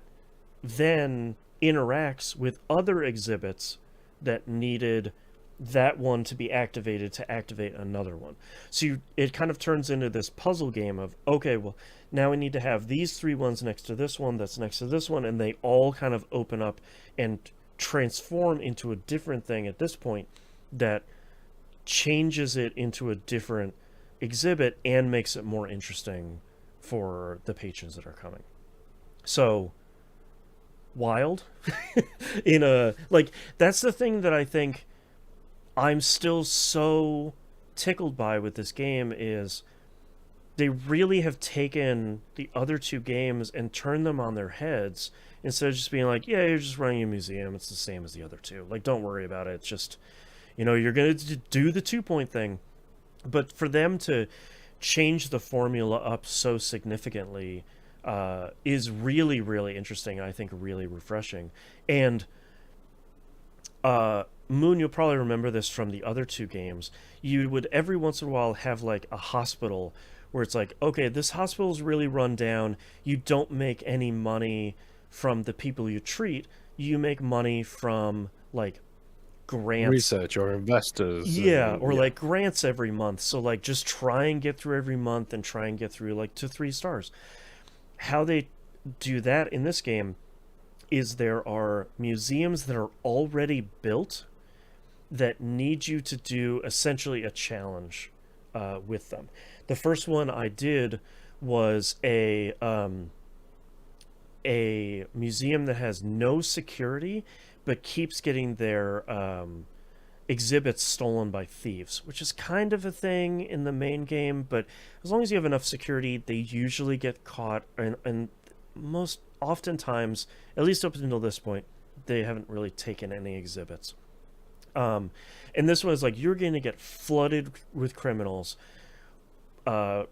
then interacts with other exhibits that needed that one to be activated to activate another one. So it kind of turns into this puzzle game of, okay, well, now we need to have these 3 ones next to this one that's next to this one, and they all kind of open up and transform into a different thing at this point that changes it into a different exhibit and makes it more interesting for the patrons that are coming. So wild. In a, like, that's the thing that I think I'm still so tickled by with this game, is they really have taken the other 2 games and turned them on their heads, instead of just being like, yeah, you're just running a museum, it's the same as the other 2, like, don't worry about it, it's just, you know, you're gonna do the 2-point thing. But for them to change the formula up so significantly is really, really interesting, and I think really refreshing. And Moon, you'll probably remember this from the other 2 games. You would every once in a while have like a hospital where it's like, okay, this hospital's really run down. You don't make any money from the people you treat. You make money from like grants, research, or investors. yeah, or like grants every month. So like just try and get through every month and try and get through like to 3 stars. How they do that in this game is there are museums that are already built that need you to do essentially a challenge with them. The first one I did was a museum that has no security but keeps getting their exhibits stolen by thieves, which is kind of a thing in the main game, but as long as you have enough security, they usually get caught, and most oftentimes, at least up until this point, they haven't really taken any exhibits. And this one is like, you're going to get flooded with criminals, hire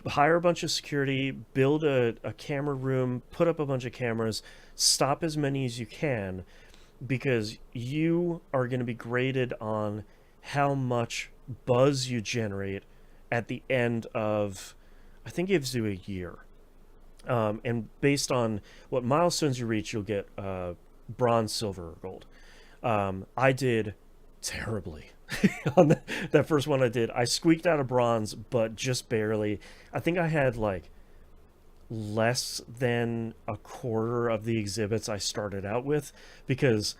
a bunch of security, build a camera room, put up a bunch of cameras, stop as many as you can, because you are going to be graded on how much buzz you generate at the end of, I think it gives you a year. And based on what milestones you reach, you'll get bronze, silver, or gold. I did terribly on that first one I did. I squeaked out a bronze, but just barely. I think I had like less than a quarter of the exhibits I started out with, because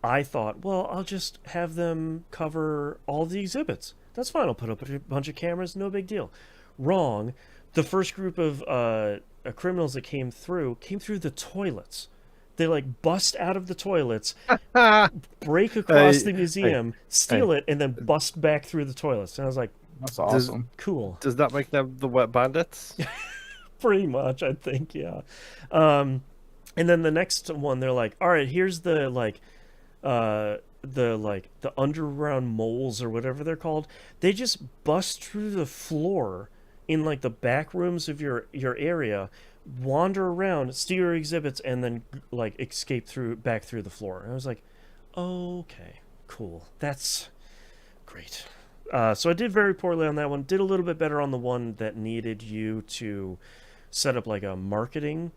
I thought, well, I'll just have them cover all the exhibits. That's fine. I'll put up a bunch of cameras. No big deal. Wrong. The first group of criminals that came through the toilets. They like bust out of the toilets, break across the museum, steal it, and then bust back through the toilets. And I was like, that's awesome. Cool. Does that make them the wet bandits? Pretty much, I think, yeah. And then the next one, they're like, all right, here's the underground moles or whatever they're called. They just bust through the floor in like the back rooms of your area, wander around, steal your exhibits, and then like escape back through the floor. And I was like, okay, cool, that's great. So I did very poorly on that one. Did a little bit better on the one that needed you to set up like a marketing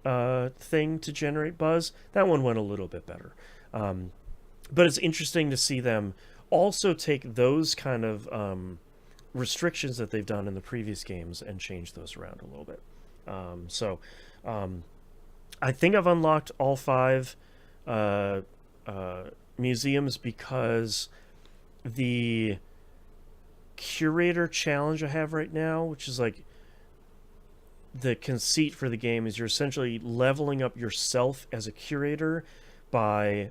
thing to generate buzz. That one went a little bit better. But it's interesting to see them also take those kind of restrictions that they've done in the previous games and change those around a little bit. I think I've unlocked all 5 museums, because the curator challenge I have right now, which is like the conceit for the game is you're essentially leveling up yourself as a curator by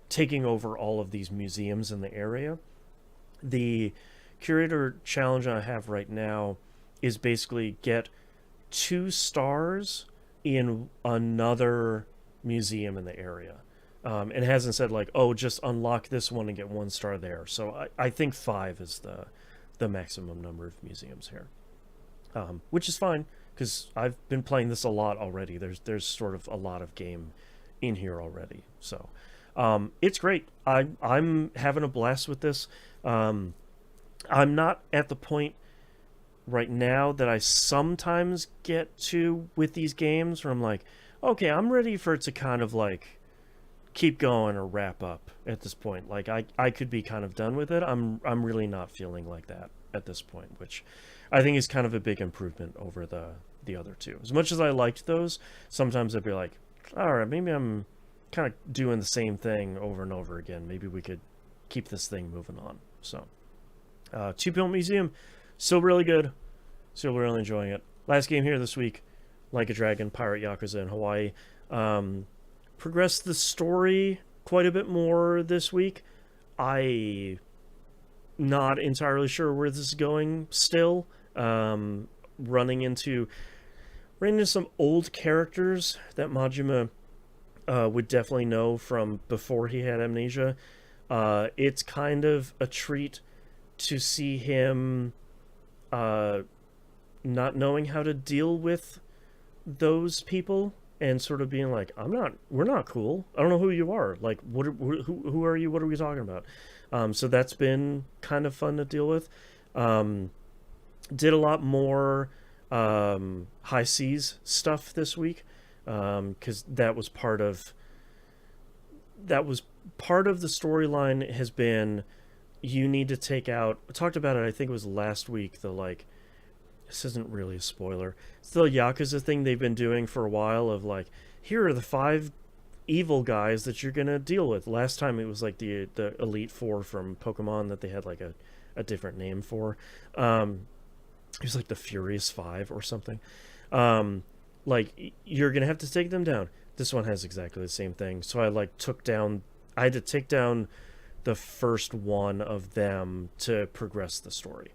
taking over all of these museums in the area. The curator challenge I have right now is basically get 2 stars in another museum in the area. It hasn't said like, oh, just unlock this one and get 1 star there. So I think 5 is the maximum number of museums here, which is fine because I've been playing this a lot already. There's sort of a lot of game in here already, so it's great. I'm having a blast with this. I'm not at the point right now that I sometimes get to with these games where I'm like, okay, I'm ready for it to kind of like keep going or wrap up at this point. Like I could be kind of done with it. I'm really not feeling like that at this point, which I think is kind of a big improvement over the other 2. As much as I liked those, sometimes I'd be like, all right, maybe I'm kind of doing the same thing over and over again. Maybe we could keep this thing moving on. So 2 Pill Museum, still really good. Still really enjoying it. Last game here this week, Like a Dragon, Pirate Yakuza in Hawaii. Progressed the story quite a bit more this week. I not entirely sure where this is going still. Running into some old characters that Majima would definitely know from before he had amnesia. It's kind of a treat to see him not knowing how to deal with those people and sort of being like, we're not cool. I don't know who you are. Like, who are you? What are we talking about? So that's been kind of fun to deal with. Did a lot more high seas stuff this week, because that was part of the storyline. Has been, you need to take out, I talked about it, I think it was last week, this isn't really a spoiler, it's the Yakuza thing they've been doing for a while of like, here are the 5 evil guys that you're gonna deal with. Last time it was like the Elite Four from Pokemon that they had like a different name for. It was like the Furious 5 or something. Like, you're gonna have to take them down. This one has exactly the same thing. So I had to take down the first one of them to progress the story.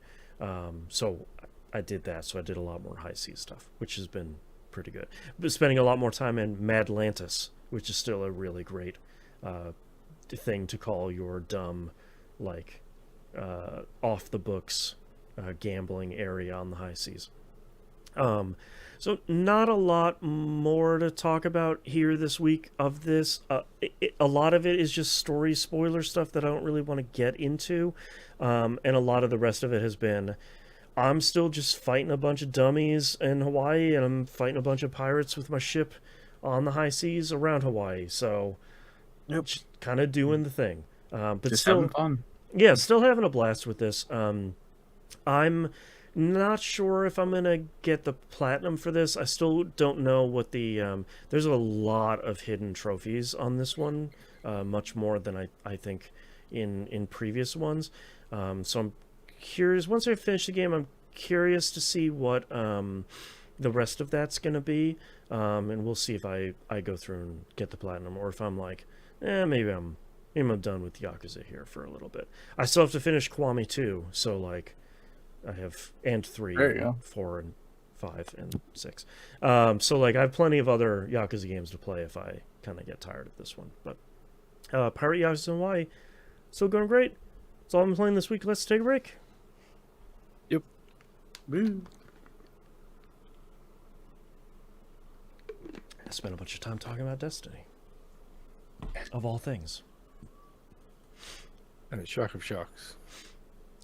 So I did that. So I did a lot more high seas stuff, which has been pretty good. But spending a lot more time in Madlantis, which is still a really great thing to call your dumb, like, off the books gambling area on the high seas. So not a lot more to talk about here this week of this. A lot of it is just story spoiler stuff that I don't really want to get into. And a lot of the rest of it has been, I'm still just fighting a bunch of dummies in Hawaii, and I'm fighting a bunch of pirates with my ship on the high seas around Hawaii. So, just kind of doing the thing. But just still having fun. Yeah, still having a blast with this. I'm not sure if I'm gonna get the platinum for this. I still don't know what the there's a lot of hidden trophies on this one, much more than I think in previous ones. So I'm curious. Once I finish the game, I'm curious to see what the rest of that's gonna be, and we'll see if I go through and get the platinum, or if I'm like, maybe I'm done with Yakuza here for a little bit. I still have to finish Kiwami 2, so like I have, and 3, and 4, and 5, and 6. So like I have plenty of other Yakuza games to play if I kind of get tired of this one. But Pirate Yakuza in Hawaii, still going great. That's all I'm playing this week. Let's take a break. Yep. Woo. I spent a bunch of time talking about Destiny. Of all things. And it's shock of shocks.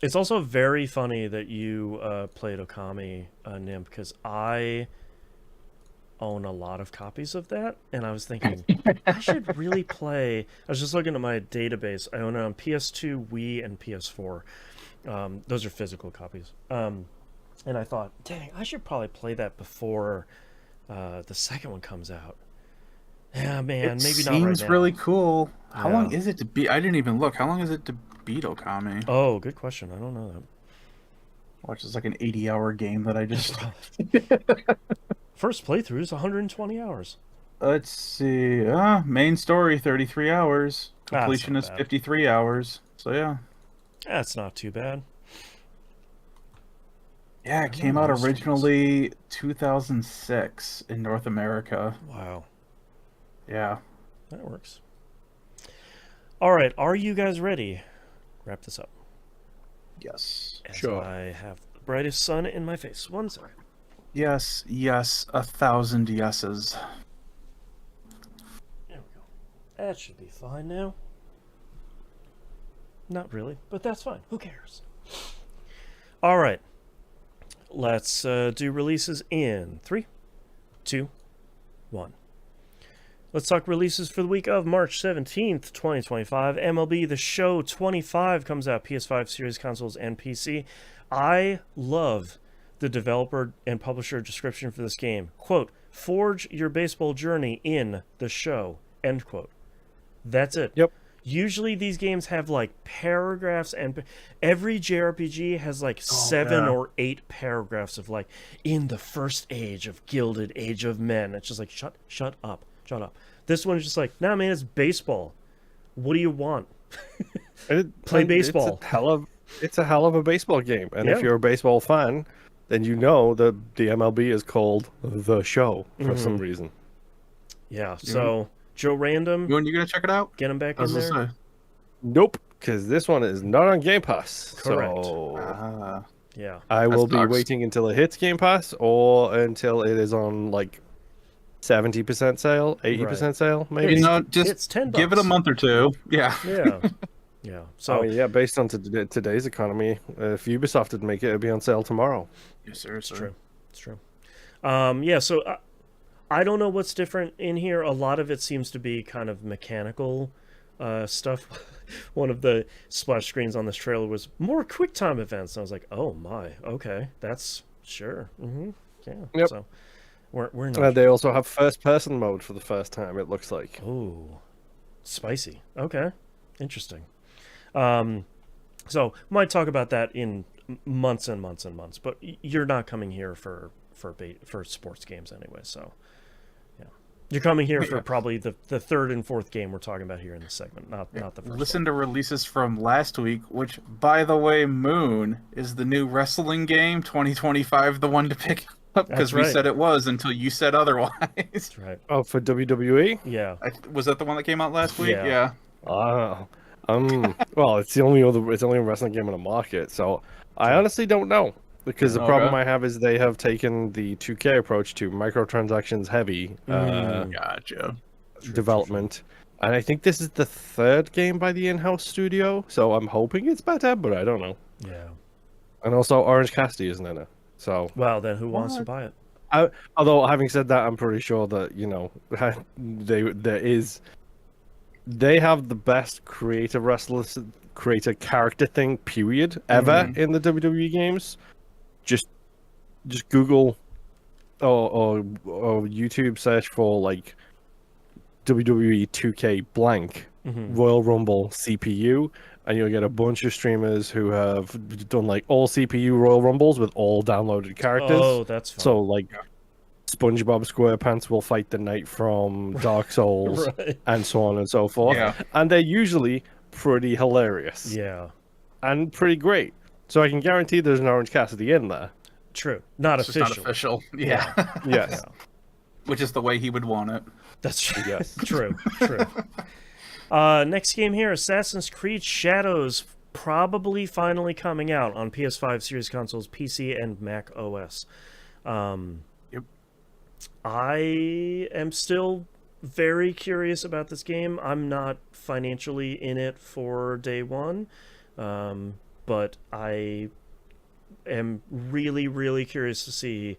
It's also very funny that you played Okami, Nim, because I own a lot of copies of that, and I was thinking, I should really play. I was just looking at my database. I own it on PS2, Wii, and PS4. Those are physical copies. And I thought, dang, I should probably play that before the second one comes out. Yeah, man, maybe not right now. It seems really cool. How long is it to beat? I didn't even look. How long is it to beat Okami? Oh, good question. I don't know Watch, it's like an 80-hour game that I just... First playthrough is 120 hours. Let's see. Main story, 33 hours. Completion is 53 hours. So, yeah. That's not too bad. Yeah, it came out originally 2006 in North America. Wow. Yeah. That works. All right, are you guys ready? Wrap this up. Yes. As Sure. I have the brightest sun in my face. One second. Yes, yes, 1,000 yeses. There we go. That should be fine now. Not really, but that's fine. Who cares? All right. Let's do releases in 3, 2, 1. Let's talk releases for the week of March 17th, 2025. MLB The Show 25 comes out, PS5, Series consoles, and PC. I love the developer and publisher description for this game. Quote, forge your baseball journey in the show. End quote. That's it. Yep. Usually these games have like paragraphs, and every JRPG has like 7 or 8 paragraphs of like, in the first age of Gilded Age of Men. It's just like, shut up. This one's just like, nah, man, it's baseball. What do you want? Play baseball. It's a hell of a baseball game, and Yeah. if you're a baseball fan, then you know that the MLB is called The Show for some reason. Yeah. So Joe Random, You gonna check it out? get him back I was in gonna there. say. Nope, because this one is not on Game Pass. Correct. So Yeah. I will be sucks. waiting until it hits Game Pass or until it is on like 70% sale, 80% sale, maybe. You know, It's just $10. give it a month or two. Yeah. Yeah. Yeah. So So yeah, based on today's economy, if Ubisoft did make it, it'd be on sale tomorrow. Yeah, seriously. true. It's true. Yeah, so I don't know what's different in here. A lot of it seems to be kind of mechanical stuff. One of the splash screens on this trailer was more QuickTime events. And I was like, oh my, okay, that's sure. Yeah. Yep. So we're not. They also have first-person mode for the first time, it looks like. Oh, spicy. Okay, interesting. So might talk about that in months and months and months. But you're not coming here for sports games anyway. So yeah, you're coming here for probably the third and fourth game we're talking about here in this segment, not the first. Listen to releases from last week, which, by the way, Moon is the new wrestling game 2025, the one to pick up, because we right. said it was until you said otherwise. That's right. Oh, for WWE? Yeah. Was that the one that came out last week? Yeah. Oh. Well, it's the only wrestling game on the market, so I honestly don't know. Because the problem I have is they have taken the 2K approach to microtransactions heavy Gotcha. development. And I think this is the third game by the in-house studio, so I'm hoping it's better, but I don't know. Yeah. And also Orange Cassidy isn't in it. So Well, then who wants to buy it? although having said that, I'm pretty sure that, they have the best creator character thing period ever in the WWE games. Just Google or YouTube search for like WWE 2K blank Royal Rumble CPU, and you'll get a bunch of streamers who have done like all CPU Royal Rumbles with all downloaded characters. Oh, that's fun. So like SpongeBob SquarePants will fight the knight from Dark Souls Right. and so on and so forth. Yeah. And they're usually pretty hilarious Yeah. and pretty great. So I can guarantee there's an Orange Cassidy in there. True. Not It's just official. not official. Yeah. Yes. Yeah. Which is the way he would want it. That's true. Yes. True. Next game here, Assassin's Creed Shadows, probably finally coming out on PS5, Series consoles, PC, and Mac OS. Yep. I am still very curious about this game. I'm not financially in it for day one, but I am really, really curious to see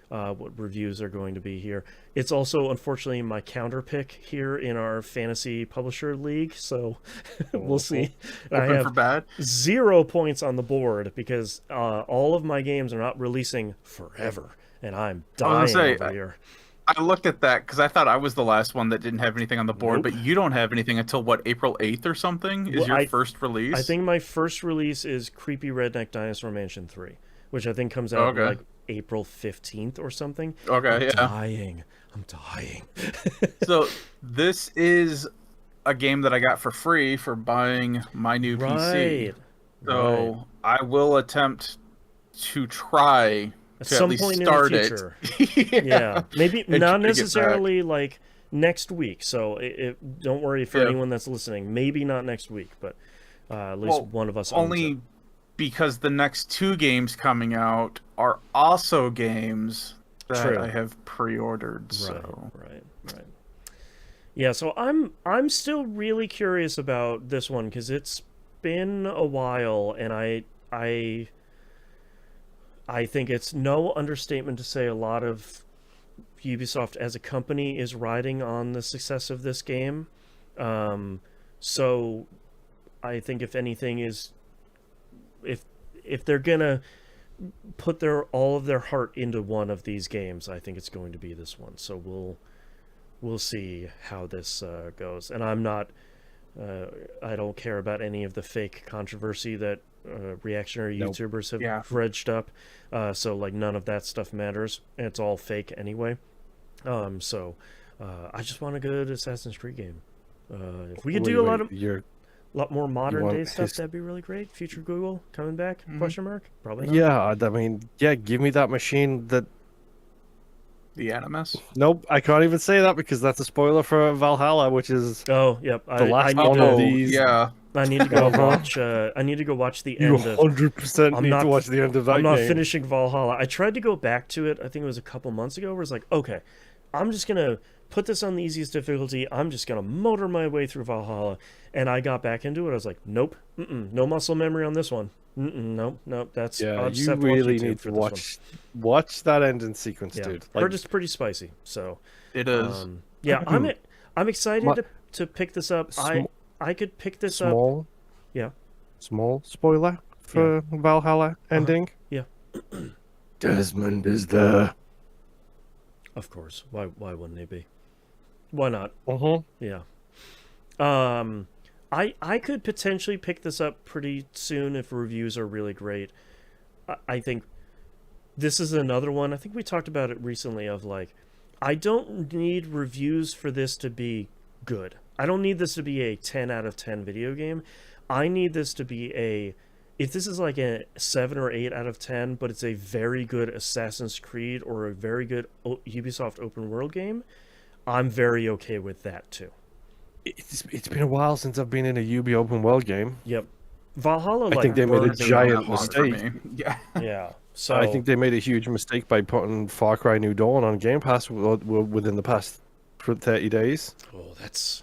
what reviews are going to be here. It's also, unfortunately, my counter pick here in our fantasy publisher league, so we'll see. I Open have for bad. 0 points on the board because all of my games are not releasing forever, and I'm dying over here. I looked at that because I thought I was the last one that didn't have anything on the board, Nope. but you don't have anything until what, April 8th or something? Is Well, your first release? I think my first release is Creepy Redneck Dinosaur Mansion 3. which I think comes out Okay. like April 15th or something. Okay, I'm dying. So this is a game that I got for free for buying my new PC. Right. So I will attempt to try At to at some least point in the start it. future. Yeah. Maybe And not try to get necessarily like next week. So don't worry for Yeah. anyone that's listening. Maybe not next week, but at least one of us owns only it. because the next two games coming out are also games that True. I have pre-ordered. So Right. Yeah, so I'm still really curious about this one because it's been a while, and I think it's no understatement to say a lot of Ubisoft as a company is riding on the success of this game. So I think if anything is if they're gonna put all of their heart into one of these games, I think it's going to be this one. So we'll see how this goes. And I'm not I don't care about any of the fake controversy that reactionary YouTubers have dredged up. So like none of that stuff matters. It's all fake anyway. So I just want a good Assassin's Creed game. If we could do a lot more modern day stuff, that'd be really great. Future Google coming back? Question mark? Probably not. Yeah, I mean, give me that machine that. the Animus. Nope, I can't even say that because that's a spoiler for Valhalla, which is the last one of these. Yeah. I need to go watch. I need to go watch the You end of. 100% need to watch the end of that I'm not game. finishing Valhalla. I tried to go back to it. I think it was a couple months ago. Where it's like, okay, I'm just gonna put this on the easiest difficulty. I'm just gonna motor my way through Valhalla. And I got back into it. I was like, nope, no muscle memory on this one. Nope. That's Yeah, you really need to watch that ending sequence, dude. Heard it's pretty spicy. So it is. Yeah, I'm excited to pick this up. I could pick this up. Yeah. Small spoiler for Valhalla ending. Yeah. Desmond is there. Of course. Why wouldn't he be? Why not? Yeah. I could potentially pick this up pretty soon if reviews are really great. I think this is another one. I think we talked about it recently of like, I don't need reviews for this to be good. I don't need this to be a 10 out of 10 video game. I need this to be if this is like a 7 or 8 out of 10, but it's a very good Assassin's Creed or a very good Ubisoft open world game, I'm very okay with that too. It's been a while since I've been in a Ubi open world game. Yep. Valhalla, I think they made a giant mistake. Yeah. So I think they made a huge mistake by putting Far Cry New Dawn on Game Pass within the past 30 days. Oh, that's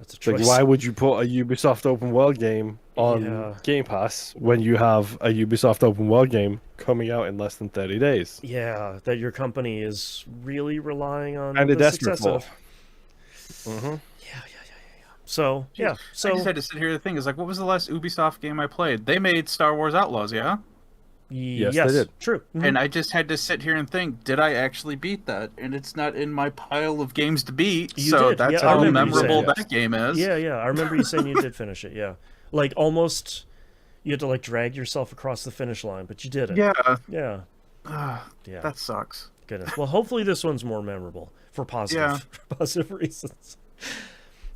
a choice. Like, why would you put a Ubisoft open world game on Game Pass when you have a Ubisoft open world game coming out in less than 30 days? Yeah, that your company is really relying on and the success of. So, I just had to sit here and think, like, what was the last Ubisoft game I played? They made Star Wars Outlaws, yeah? Yes, they did. True. And I just had to sit here and think, did I actually beat that? And it's not in my pile of games to beat, that's how memorable that game is. Yeah, I remember you saying you did finish it, yeah. Like, almost, you had to, like, drag yourself across the finish line, but you did it. Yeah. Yeah. That sucks. Goodness. Well, hopefully this one's more memorable for positive reasons.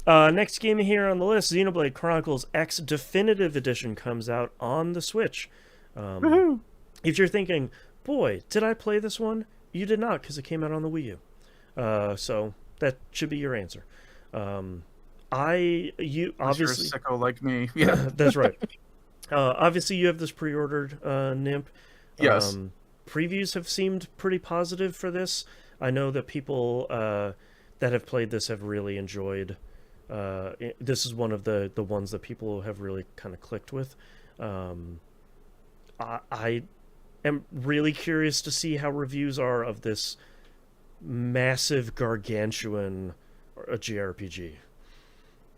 Next game here on the list, Xenoblade Chronicles X Definitive Edition comes out on the Switch. If you're thinking, boy, did I play this one? You did not, because it came out on the Wii U. So that should be your answer. You obviously you're a sicko like me. Yeah, that's right. Obviously, you have this pre-ordered, Nimp. Yes. Previews have seemed pretty positive for this. I know that people that have played this have really enjoyed. This is one of the ones that people have really kind of clicked with. I am really curious to see how reviews are of this massive gargantuan JRPG.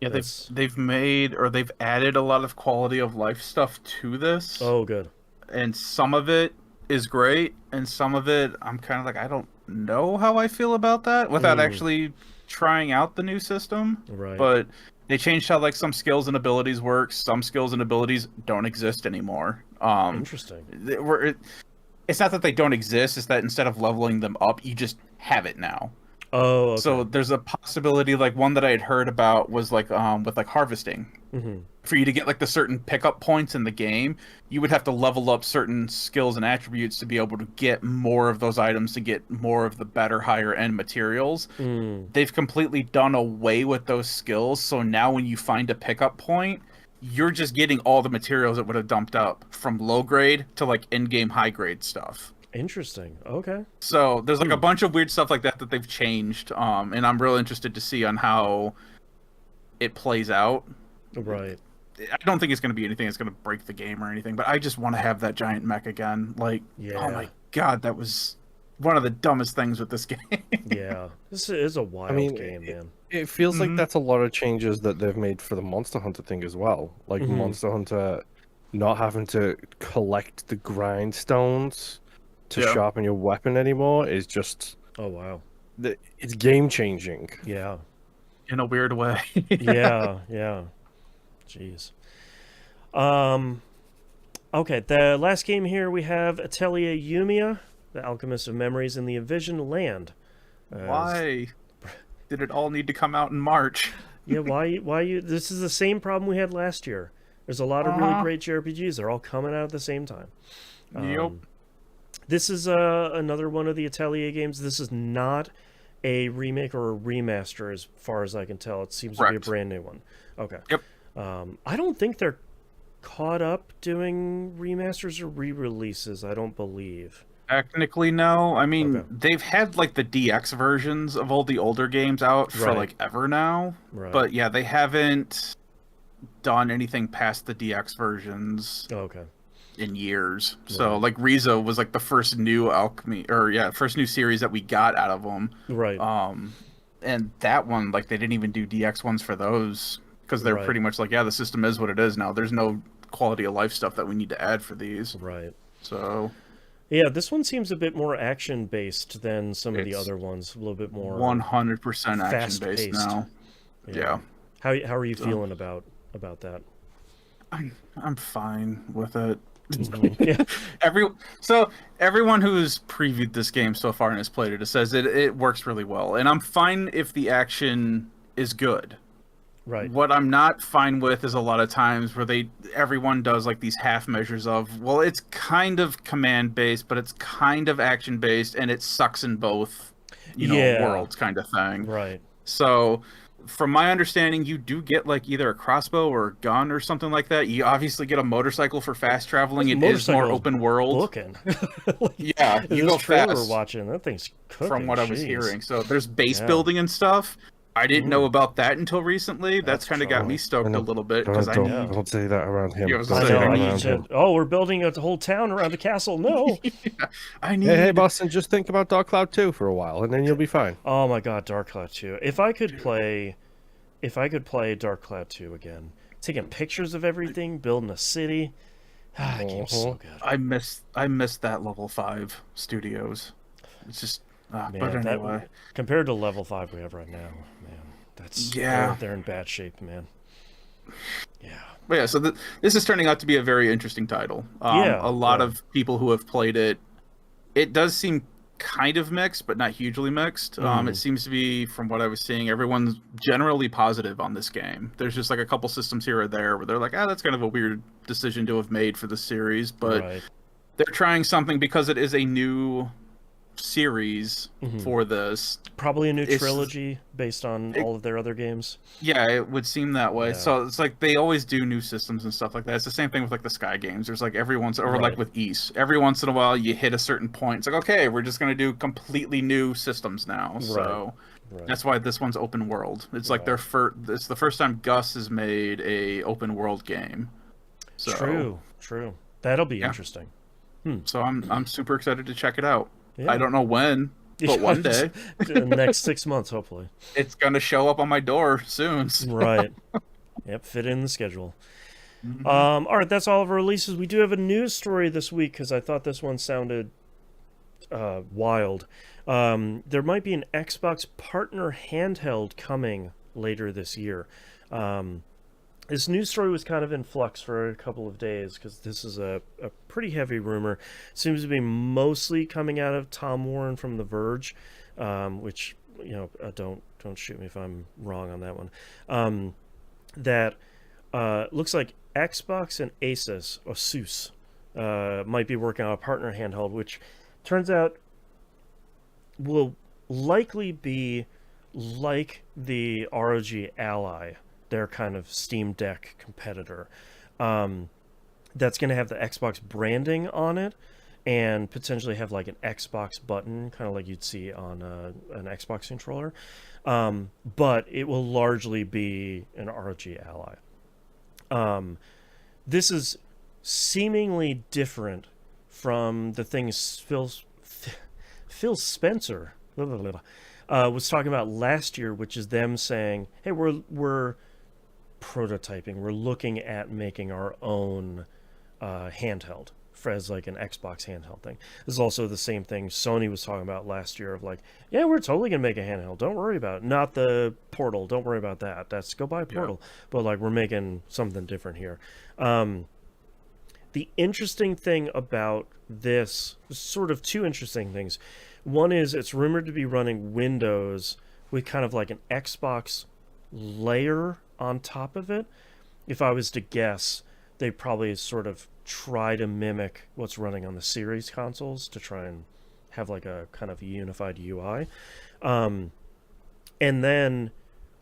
Yeah, they've added a lot of quality of life stuff to this. Oh, good. And some of it is great, and some of it I'm kind of like, I don't know how I feel about that without actually trying out the new system. Right. But They changed how like some skills and abilities work. Some skills and abilities don't exist anymore. Interesting. It's not that they don't exist, it's that instead of leveling them up, you just have it now. Oh, okay. So there's a possibility, like one that I had heard about was like with like harvesting. Mm-hmm. For you to get like the certain pickup points in the game, you would have to level up certain skills and attributes to be able to get more of those items, to get more of the better higher end materials. They've completely done away with those skills, so now when you find a pickup point, you're just getting all the materials that would have dumped up from low grade to like in-game high grade stuff. Interesting. Okay. So there's like a bunch of weird stuff like that that they've changed, and I'm real interested to see on how it plays out. Right. I don't think it's going to be anything that's going to break the game or anything, but I just want to have that giant mech again. Like, oh my god, that was one of the dumbest things with this game. Yeah, this is a wild game, man. It feels like that's a lot of changes that they've made for the Monster Hunter thing as well. Like Monster Hunter not having to collect the grindstones to sharpen your weapon anymore is just... Oh, wow. It's game-changing. Yeah. In a weird way. Yeah. Jeez. Okay, the last game here we have Atelier Yumiya, the Alchemist of Memories in the Envisioned Land. Why did it all need to come out in March? Yeah, why you... This is the same problem we had last year. There's a lot of really great JRPGs. They're all coming out at the same time. Yep. This is another one of the Atelier games. This is not a remake or a remaster as far as I can tell. It seems to be a brand new one. Okay. Yep. I don't think they're caught up doing remasters or re-releases, I don't believe. Technically, no. I mean, they've had like the DX versions of all the older games out for like ever now. Right. But yeah, they haven't done anything past the DX versions in years. So like Rizo was like the first new Alchemy, or first new series that we got out of them. Right. And that one, like they didn't even do DX ones for those because they're pretty much like, the system is what it is now. There's no quality of life stuff that we need to add for these. Right. So... Yeah, this one seems a bit more action-based than some of the other ones. A little bit more 100% action-based now. Yeah. How are you feeling about that? I'm fine with it. Yeah. Everyone who's previewed this game so far and has played it says it works really well, and I'm fine if the action is good. Right. What I'm not fine with is a lot of times where everyone does like these half measures of, well, it's kind of command based, but it's kind of action based, and it sucks in both, worlds kind of thing. Right. So, from my understanding, you do get like either a crossbow or a gun or something like that. You obviously get a motorcycle for fast traveling. It is more open world. Looking. Yeah, you go trailer fast. We're watching, that thing's cooking. From what I was hearing, so there's base building and stuff. I didn't know about that until recently. That's kind of got me stoked a little bit because don't say that around him. We're building a whole town around a castle. No, Hey, Boston, just think about Dark Cloud 2 for a while, and then you'll be fine. Oh my God, Dark Cloud 2! If I could play Dark Cloud 2 again, taking pictures of everything, building a city. That game's so good. I miss that level 5 studios. It's just. But anyway, compared to level 5 we have right now, man, that's they're in bad shape, man. Yeah. But yeah, so this is turning out to be a very interesting title. A lot of people who have played it, it does seem kind of mixed, but not hugely mixed. It seems to be, from what I was seeing, everyone's generally positive on this game. There's just like a couple systems here or there where they're like, that's kind of a weird decision to have made for the series, but they're trying something because it is a new series for this, probably a new trilogy based on all of their other games. Yeah, it would seem that way. So it's like they always do new systems and stuff like that. It's the same thing with like the Sky games. There's like every once, or like with East, every once in a while you hit a certain point, it's like, okay, we're just going to do completely new systems now. So that's why this one's open world. It's like it's the first time Gus has made a open world game. So, true. That'll be interesting. So I'm super excited to check it out. Yeah. I don't know when, but one day. The next 6 months, hopefully. It's going to show up on my door soon. Right. Yep, fit in the schedule. All right, that's all of our releases. We do have a news story this week because I thought this one sounded wild. There might be an Xbox partner handheld coming later this year. This news story was kind of in flux for a couple of days because this is a pretty heavy rumor. Seems to be mostly coming out of Tom Warren from The Verge, which, don't shoot me if I'm wrong on that one. That looks like Xbox and Asus might be working on a partner handheld, which turns out will likely be like the ROG Ally, their kind of Steam Deck competitor. That's going to have the Xbox branding on it and potentially have like an Xbox button, kind of like you'd see on an Xbox controller. But it will largely be an ROG Ally. This is seemingly different from the things Phil Spencer was talking about last year, which is them saying, "Hey, we're prototyping. We're looking at making our own handheld as like an Xbox handheld thing." This is also the same thing Sony was talking about last year of like, "Yeah, we're totally gonna make a handheld. Don't worry about it. Not the Portal. Don't worry about that. That's go buy Portal." Yeah. But like, we're making something different here. The interesting thing about this, sort of two interesting things. One is it's rumored to be running Windows with kind of like an Xbox layer on top of it. If I was to guess, they probably sort of try to mimic what's running on the Series consoles to try and have like a kind of unified UI. And then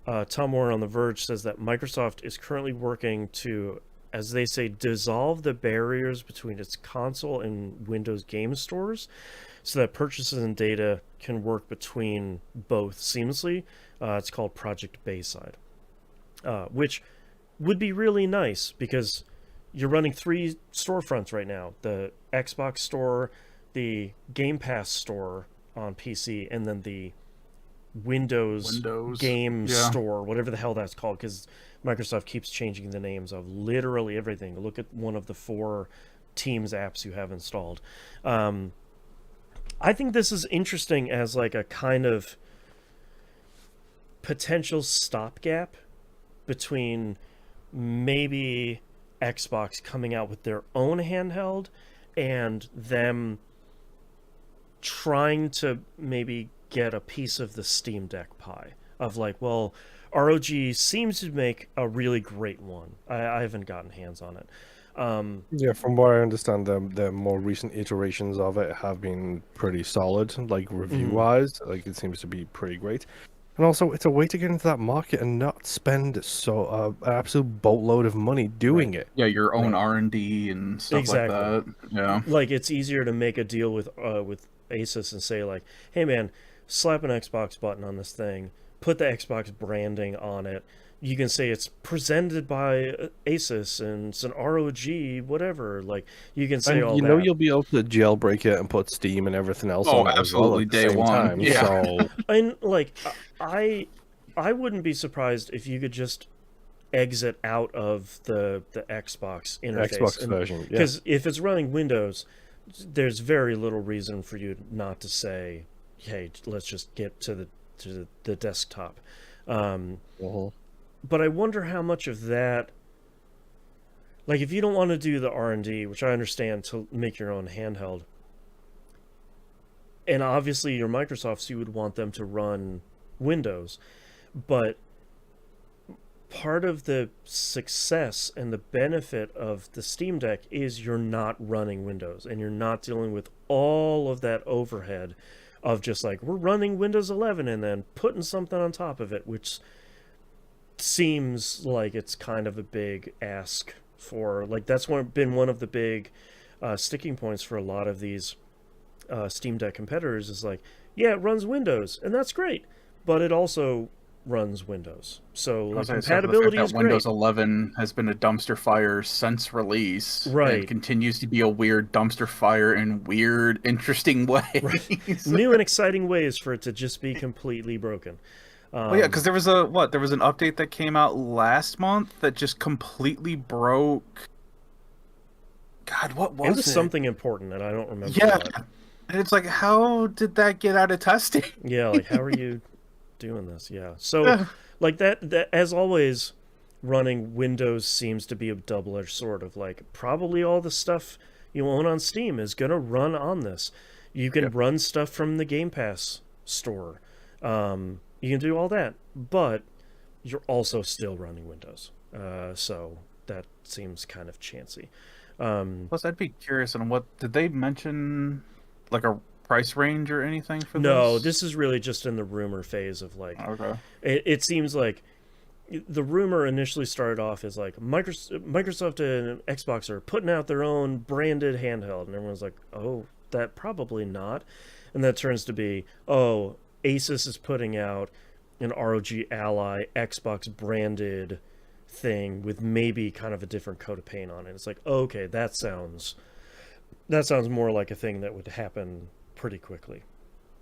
Tom Warren on The Verge says that Microsoft is currently working to, as they say, dissolve the barriers between its console and Windows game stores so that purchases and data can work between both seamlessly. It's called Project Bayside, which would be really nice because you're running 3 storefronts right now: the Xbox store, the Game Pass store on PC, and then the Windows game store, whatever the hell that's called, because Microsoft keeps changing the names of literally everything. Look at one of the 4 Teams apps you have installed. I think this is interesting as like a kind of potential stopgap between maybe Xbox coming out with their own handheld and them trying to maybe get a piece of the Steam Deck pie of like, well, ROG seems to make a really great one. I haven't gotten hands on it. Yeah, from what I understand, the more recent iterations of it have been pretty solid, like review-wise. Like, it seems to be pretty great. And also, it's a way to get into that market and not spend an absolute boatload of money doing it. Yeah, your own R&D and stuff like that. Yeah, like it's easier to make a deal with Asus and say like, "Hey man, slap an Xbox button on this thing, put the Xbox branding on it. You can say it's presented by Asus and it's an ROG, whatever." Like, you can say all that. You'll be able to jailbreak it and put Steam and everything else on it absolutely, as well at the day same one. time. Yeah. So, and like, I wouldn't be surprised if you could just exit out of the Xbox interface. Xbox version, because if it's running Windows, there's very little reason for you not to say, "Hey, let's just get to the desktop." But I wonder how much of that, like, if you don't want to do the R&D, which I understand, to make your own handheld, and obviously your Microsofts, you would want them to run Windows, but part of the success and the benefit of the Steam Deck is you're not running Windows, and you're not dealing with all of that overhead of just like, we're running Windows 11 and then putting something on top of it, which seems like it's kind of a big ask for, like, that's been one of the big sticking points for a lot of these Steam Deck competitors is like, yeah, it runs Windows, and that's great, but it also runs Windows. So like, compatibility is great. Windows 11 has been a dumpster fire since release. Right. And continues to be a weird dumpster fire in weird, interesting ways. Right. New and exciting ways for it to just be completely broken. Well, yeah, because there was an update that came out last month that just completely broke. God, what was it? It was something important, and I don't remember. Yeah, and it's like, how did that get out of testing? Yeah, like, how are you doing this? Yeah, so like that as always, running Windows seems to be a double-edged sword of like probably all the stuff you own on Steam is going to run on this. You can run stuff from the Game Pass store. You can do all that, but you're also still running Windows. So that seems kind of chancy. Plus, I'd be curious on what did they mention, like a price range or anything for this? No, this is really just in the rumor phase of like. Okay. It seems like the rumor initially started off as like Microsoft and Xbox are putting out their own branded handheld, and everyone's like, oh, that probably not. And that turns to be, oh, Asus is putting out an ROG Ally Xbox branded thing with maybe kind of a different coat of paint on it. It's like, okay, that sounds more like a thing that would happen pretty quickly.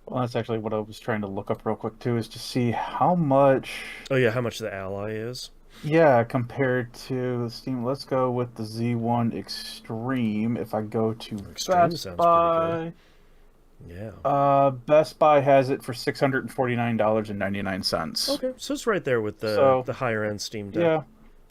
Well, that's actually what I was trying to look up real quick too, is to see how much. Oh yeah, how much the Ally is? Yeah, compared to Steam. Let's go with the Z1 Extreme. If I go to Extreme Best sounds Buy, pretty good. Yeah. Best Buy has it for $649.99. Okay, so it's right there with the higher end Steam Deck. Yeah.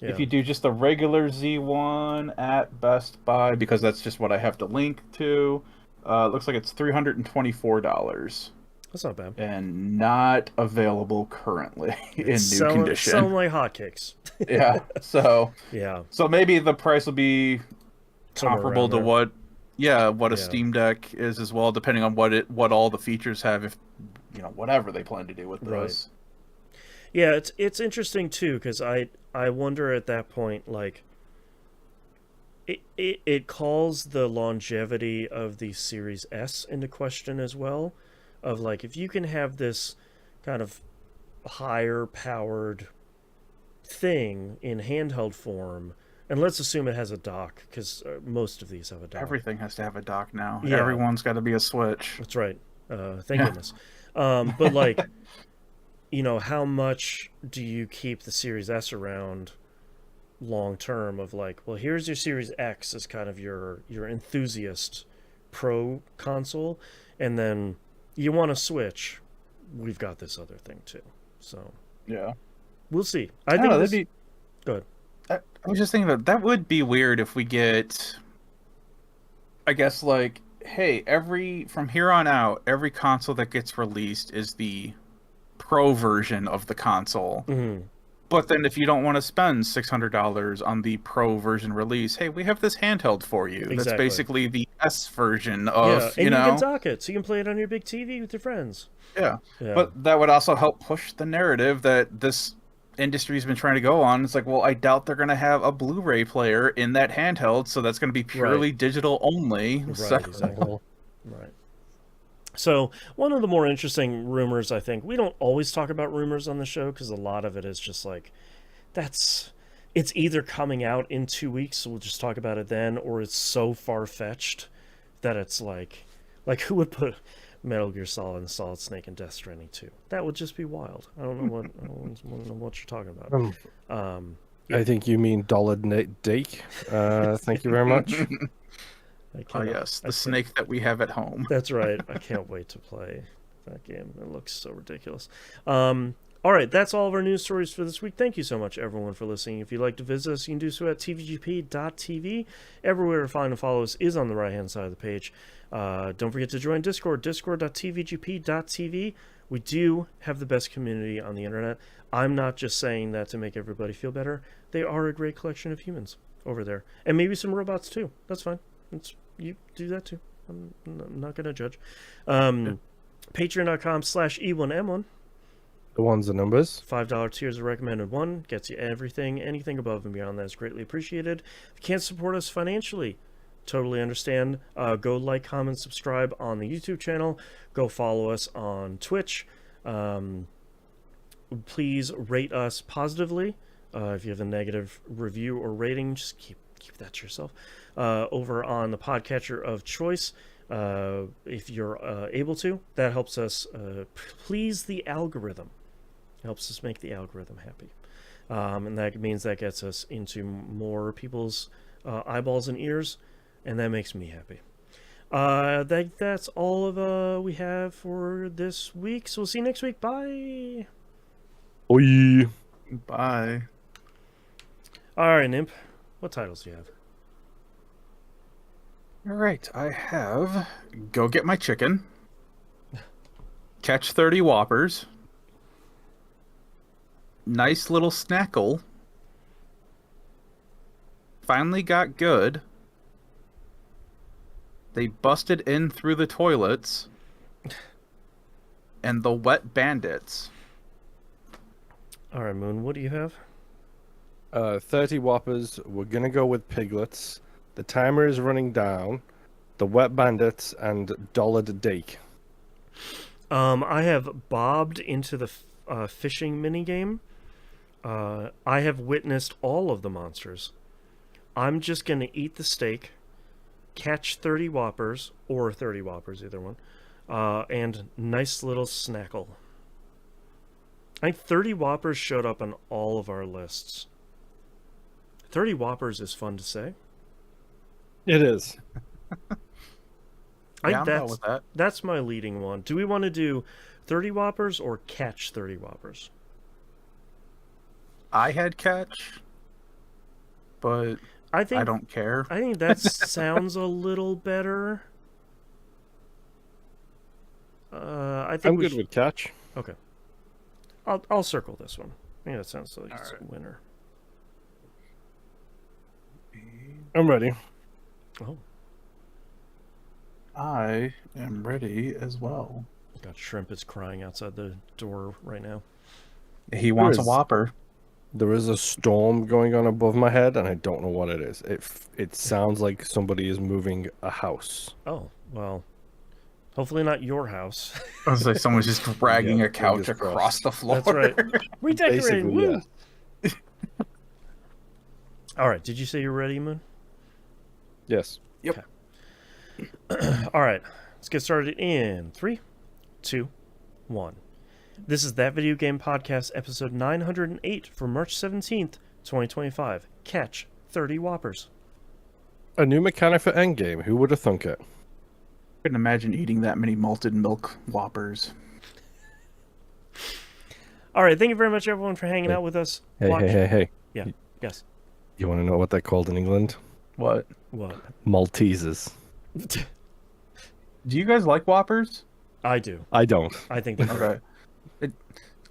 If you do just the regular Z1 at Best Buy, because that's just what I have to link to, it looks like it's $324. That's not bad. And not available currently in new condition. Selling like hotcakes. Yeah. So yeah. So maybe the price will be comparable to what a Steam Deck is as well, depending on what all the features have, if whatever they plan to do with this. Yeah, it's interesting too, because I wonder at that point, like, it calls the longevity of the Series S into question as well, of like, if you can have this kind of higher powered thing in handheld form, and let's assume it has a dock, because most of these have a dock. Everything has to have a dock now. Yeah. Everyone's got to be a Switch. That's right. Thank goodness. But like, how much do you keep the Series S around long term of like, well, here's your Series X as kind of your enthusiast pro console, and then you want to switch, we've got this other thing too. So yeah, we'll see. I think that'd be good. I was just thinking that would be weird if we get, I guess, like, hey, from here on out, every console that gets released is the pro version of the console. Mm-hmm. But then if you don't want to spend $600 on the pro version release, hey, we have this handheld for you. Exactly. That's basically the S version of, and you can dock it, so you can play it on your big TV with your friends. Yeah. But that would also help push the narrative that this industry's been trying to go on. It's like, well, I doubt they're going to have a Blu-ray player in that handheld, so that's going to be purely digital only. Right, so. Exactly. Right. So one of the more interesting rumors, I think, we don't always talk about rumors on the show because a lot of it is just like, it's either coming out in 2 weeks, so we'll just talk about it then, or it's so far-fetched that it's like who would put Metal Gear Solid and Solid Snake and Death Stranding 2? That would just be wild. I don't know what you're talking about. I think you mean Dollar Dake. Thank you very much. Oh yes, the snake that we have at home. That's right. I can't wait to play that game. It looks so ridiculous. All right, that's all of our news stories for this week. Thank you so much, everyone, for listening. If you'd like to visit us, you can do so at tvgp.tv. Everywhere to find and follow us is on the right-hand side of the page. Don't forget to join Discord, discord.tvgp.tv. We do have the best community on the internet. I'm not just saying that to make everybody feel better. They are a great collection of humans over there. And maybe some robots, too. That's fine. You do that too. I'm not going to judge. Patreon.com/E1M1. The ones and numbers. $5 tiers of recommended one. Gets you everything. Anything above and beyond that is greatly appreciated. If you can't support us financially, totally understand. Go like, comment, subscribe on the YouTube channel. Go follow us on Twitch. Please rate us positively. If you have a negative review or rating, just keep that to yourself. Over on the podcatcher of choice, if you're able to, that helps us please the algorithm. It helps us make the algorithm happy, and that means that gets us into more people's eyeballs and ears, and that makes me happy. That's all of we have for this week, so we'll see you next week. Bye. Oi. Bye. All right, Nimp. What titles do you have? All right, I have Go Get My Chicken, Catch 30 Whoppers, Nice Little Snackle, Finally Got Good, They Busted In Through the Toilets, and The Wet Bandits. All right, Moon. What do you have? 30 Whoppers. We're gonna go with Piglets. The timer is running down. The Wet Bandits and Dollard Dake. I have bobbed into the fishing minigame. I have witnessed all of the monsters. I'm just going to eat the steak, catch 30 Whoppers, or 30 Whoppers, either one, and nice little snackle. I think 30 Whoppers showed up on all of our lists. 30 Whoppers is fun to say. It is. Yeah, I'm down with that. That's my leading one. Do we want to do 30 Whoppers or catch 30 Whoppers? I had Catch, but I don't care. I think that sounds a little better. I think I'm good with Catch. Okay. I'll circle this one. I think that sounds like it's right. a winner. I'm ready. Oh, I am ready as well. God, Shrimp is crying outside the door right now. He wants a is- Whopper. There is a storm going on above my head, and I don't know what it is. It sounds like somebody is moving a house. Oh, well, hopefully not your house. I was like, someone's just dragging Yeah, a couch fingers across crossed. the floor. That's right. Redecorating. Basically, Woo! All right. Did you say you're ready, Moon? Yes. Yep. All right. Let's get started in 3, 2, 1. This is That Video Game Podcast, episode 908 for March 17th, 2025. Catch 30 Whoppers. A new mechanic for Endgame. Who would have thunk it? Couldn't imagine eating that many malted milk Whoppers. All right. Thank you very much, everyone, for hanging out with us. Hey. Yeah. Yes. You want to know what they're called in England? What? What? Maltesers. Do you guys like Whoppers? I do. I don't. I think they're great. Okay.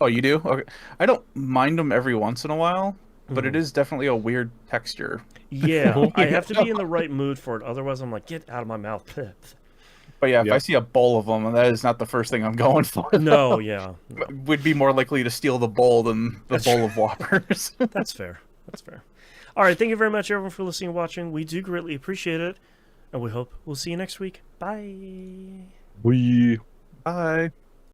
Oh, you do? Okay. I don't mind them every once in a while, but it is definitely a weird texture. Yeah, I have to be in the right mood for it. Otherwise, I'm like, get out of my mouth. But yeah, if Yep. I see a bowl of them, that is not the first thing I'm going for. No, yeah. No. Would be more likely to steal the bowl than the bowl of Whoppers. That's fair. That's fair. All right. Thank you very much, everyone, for listening and watching. We do greatly appreciate it. And we hope we'll see you next week. Bye. We. Bye.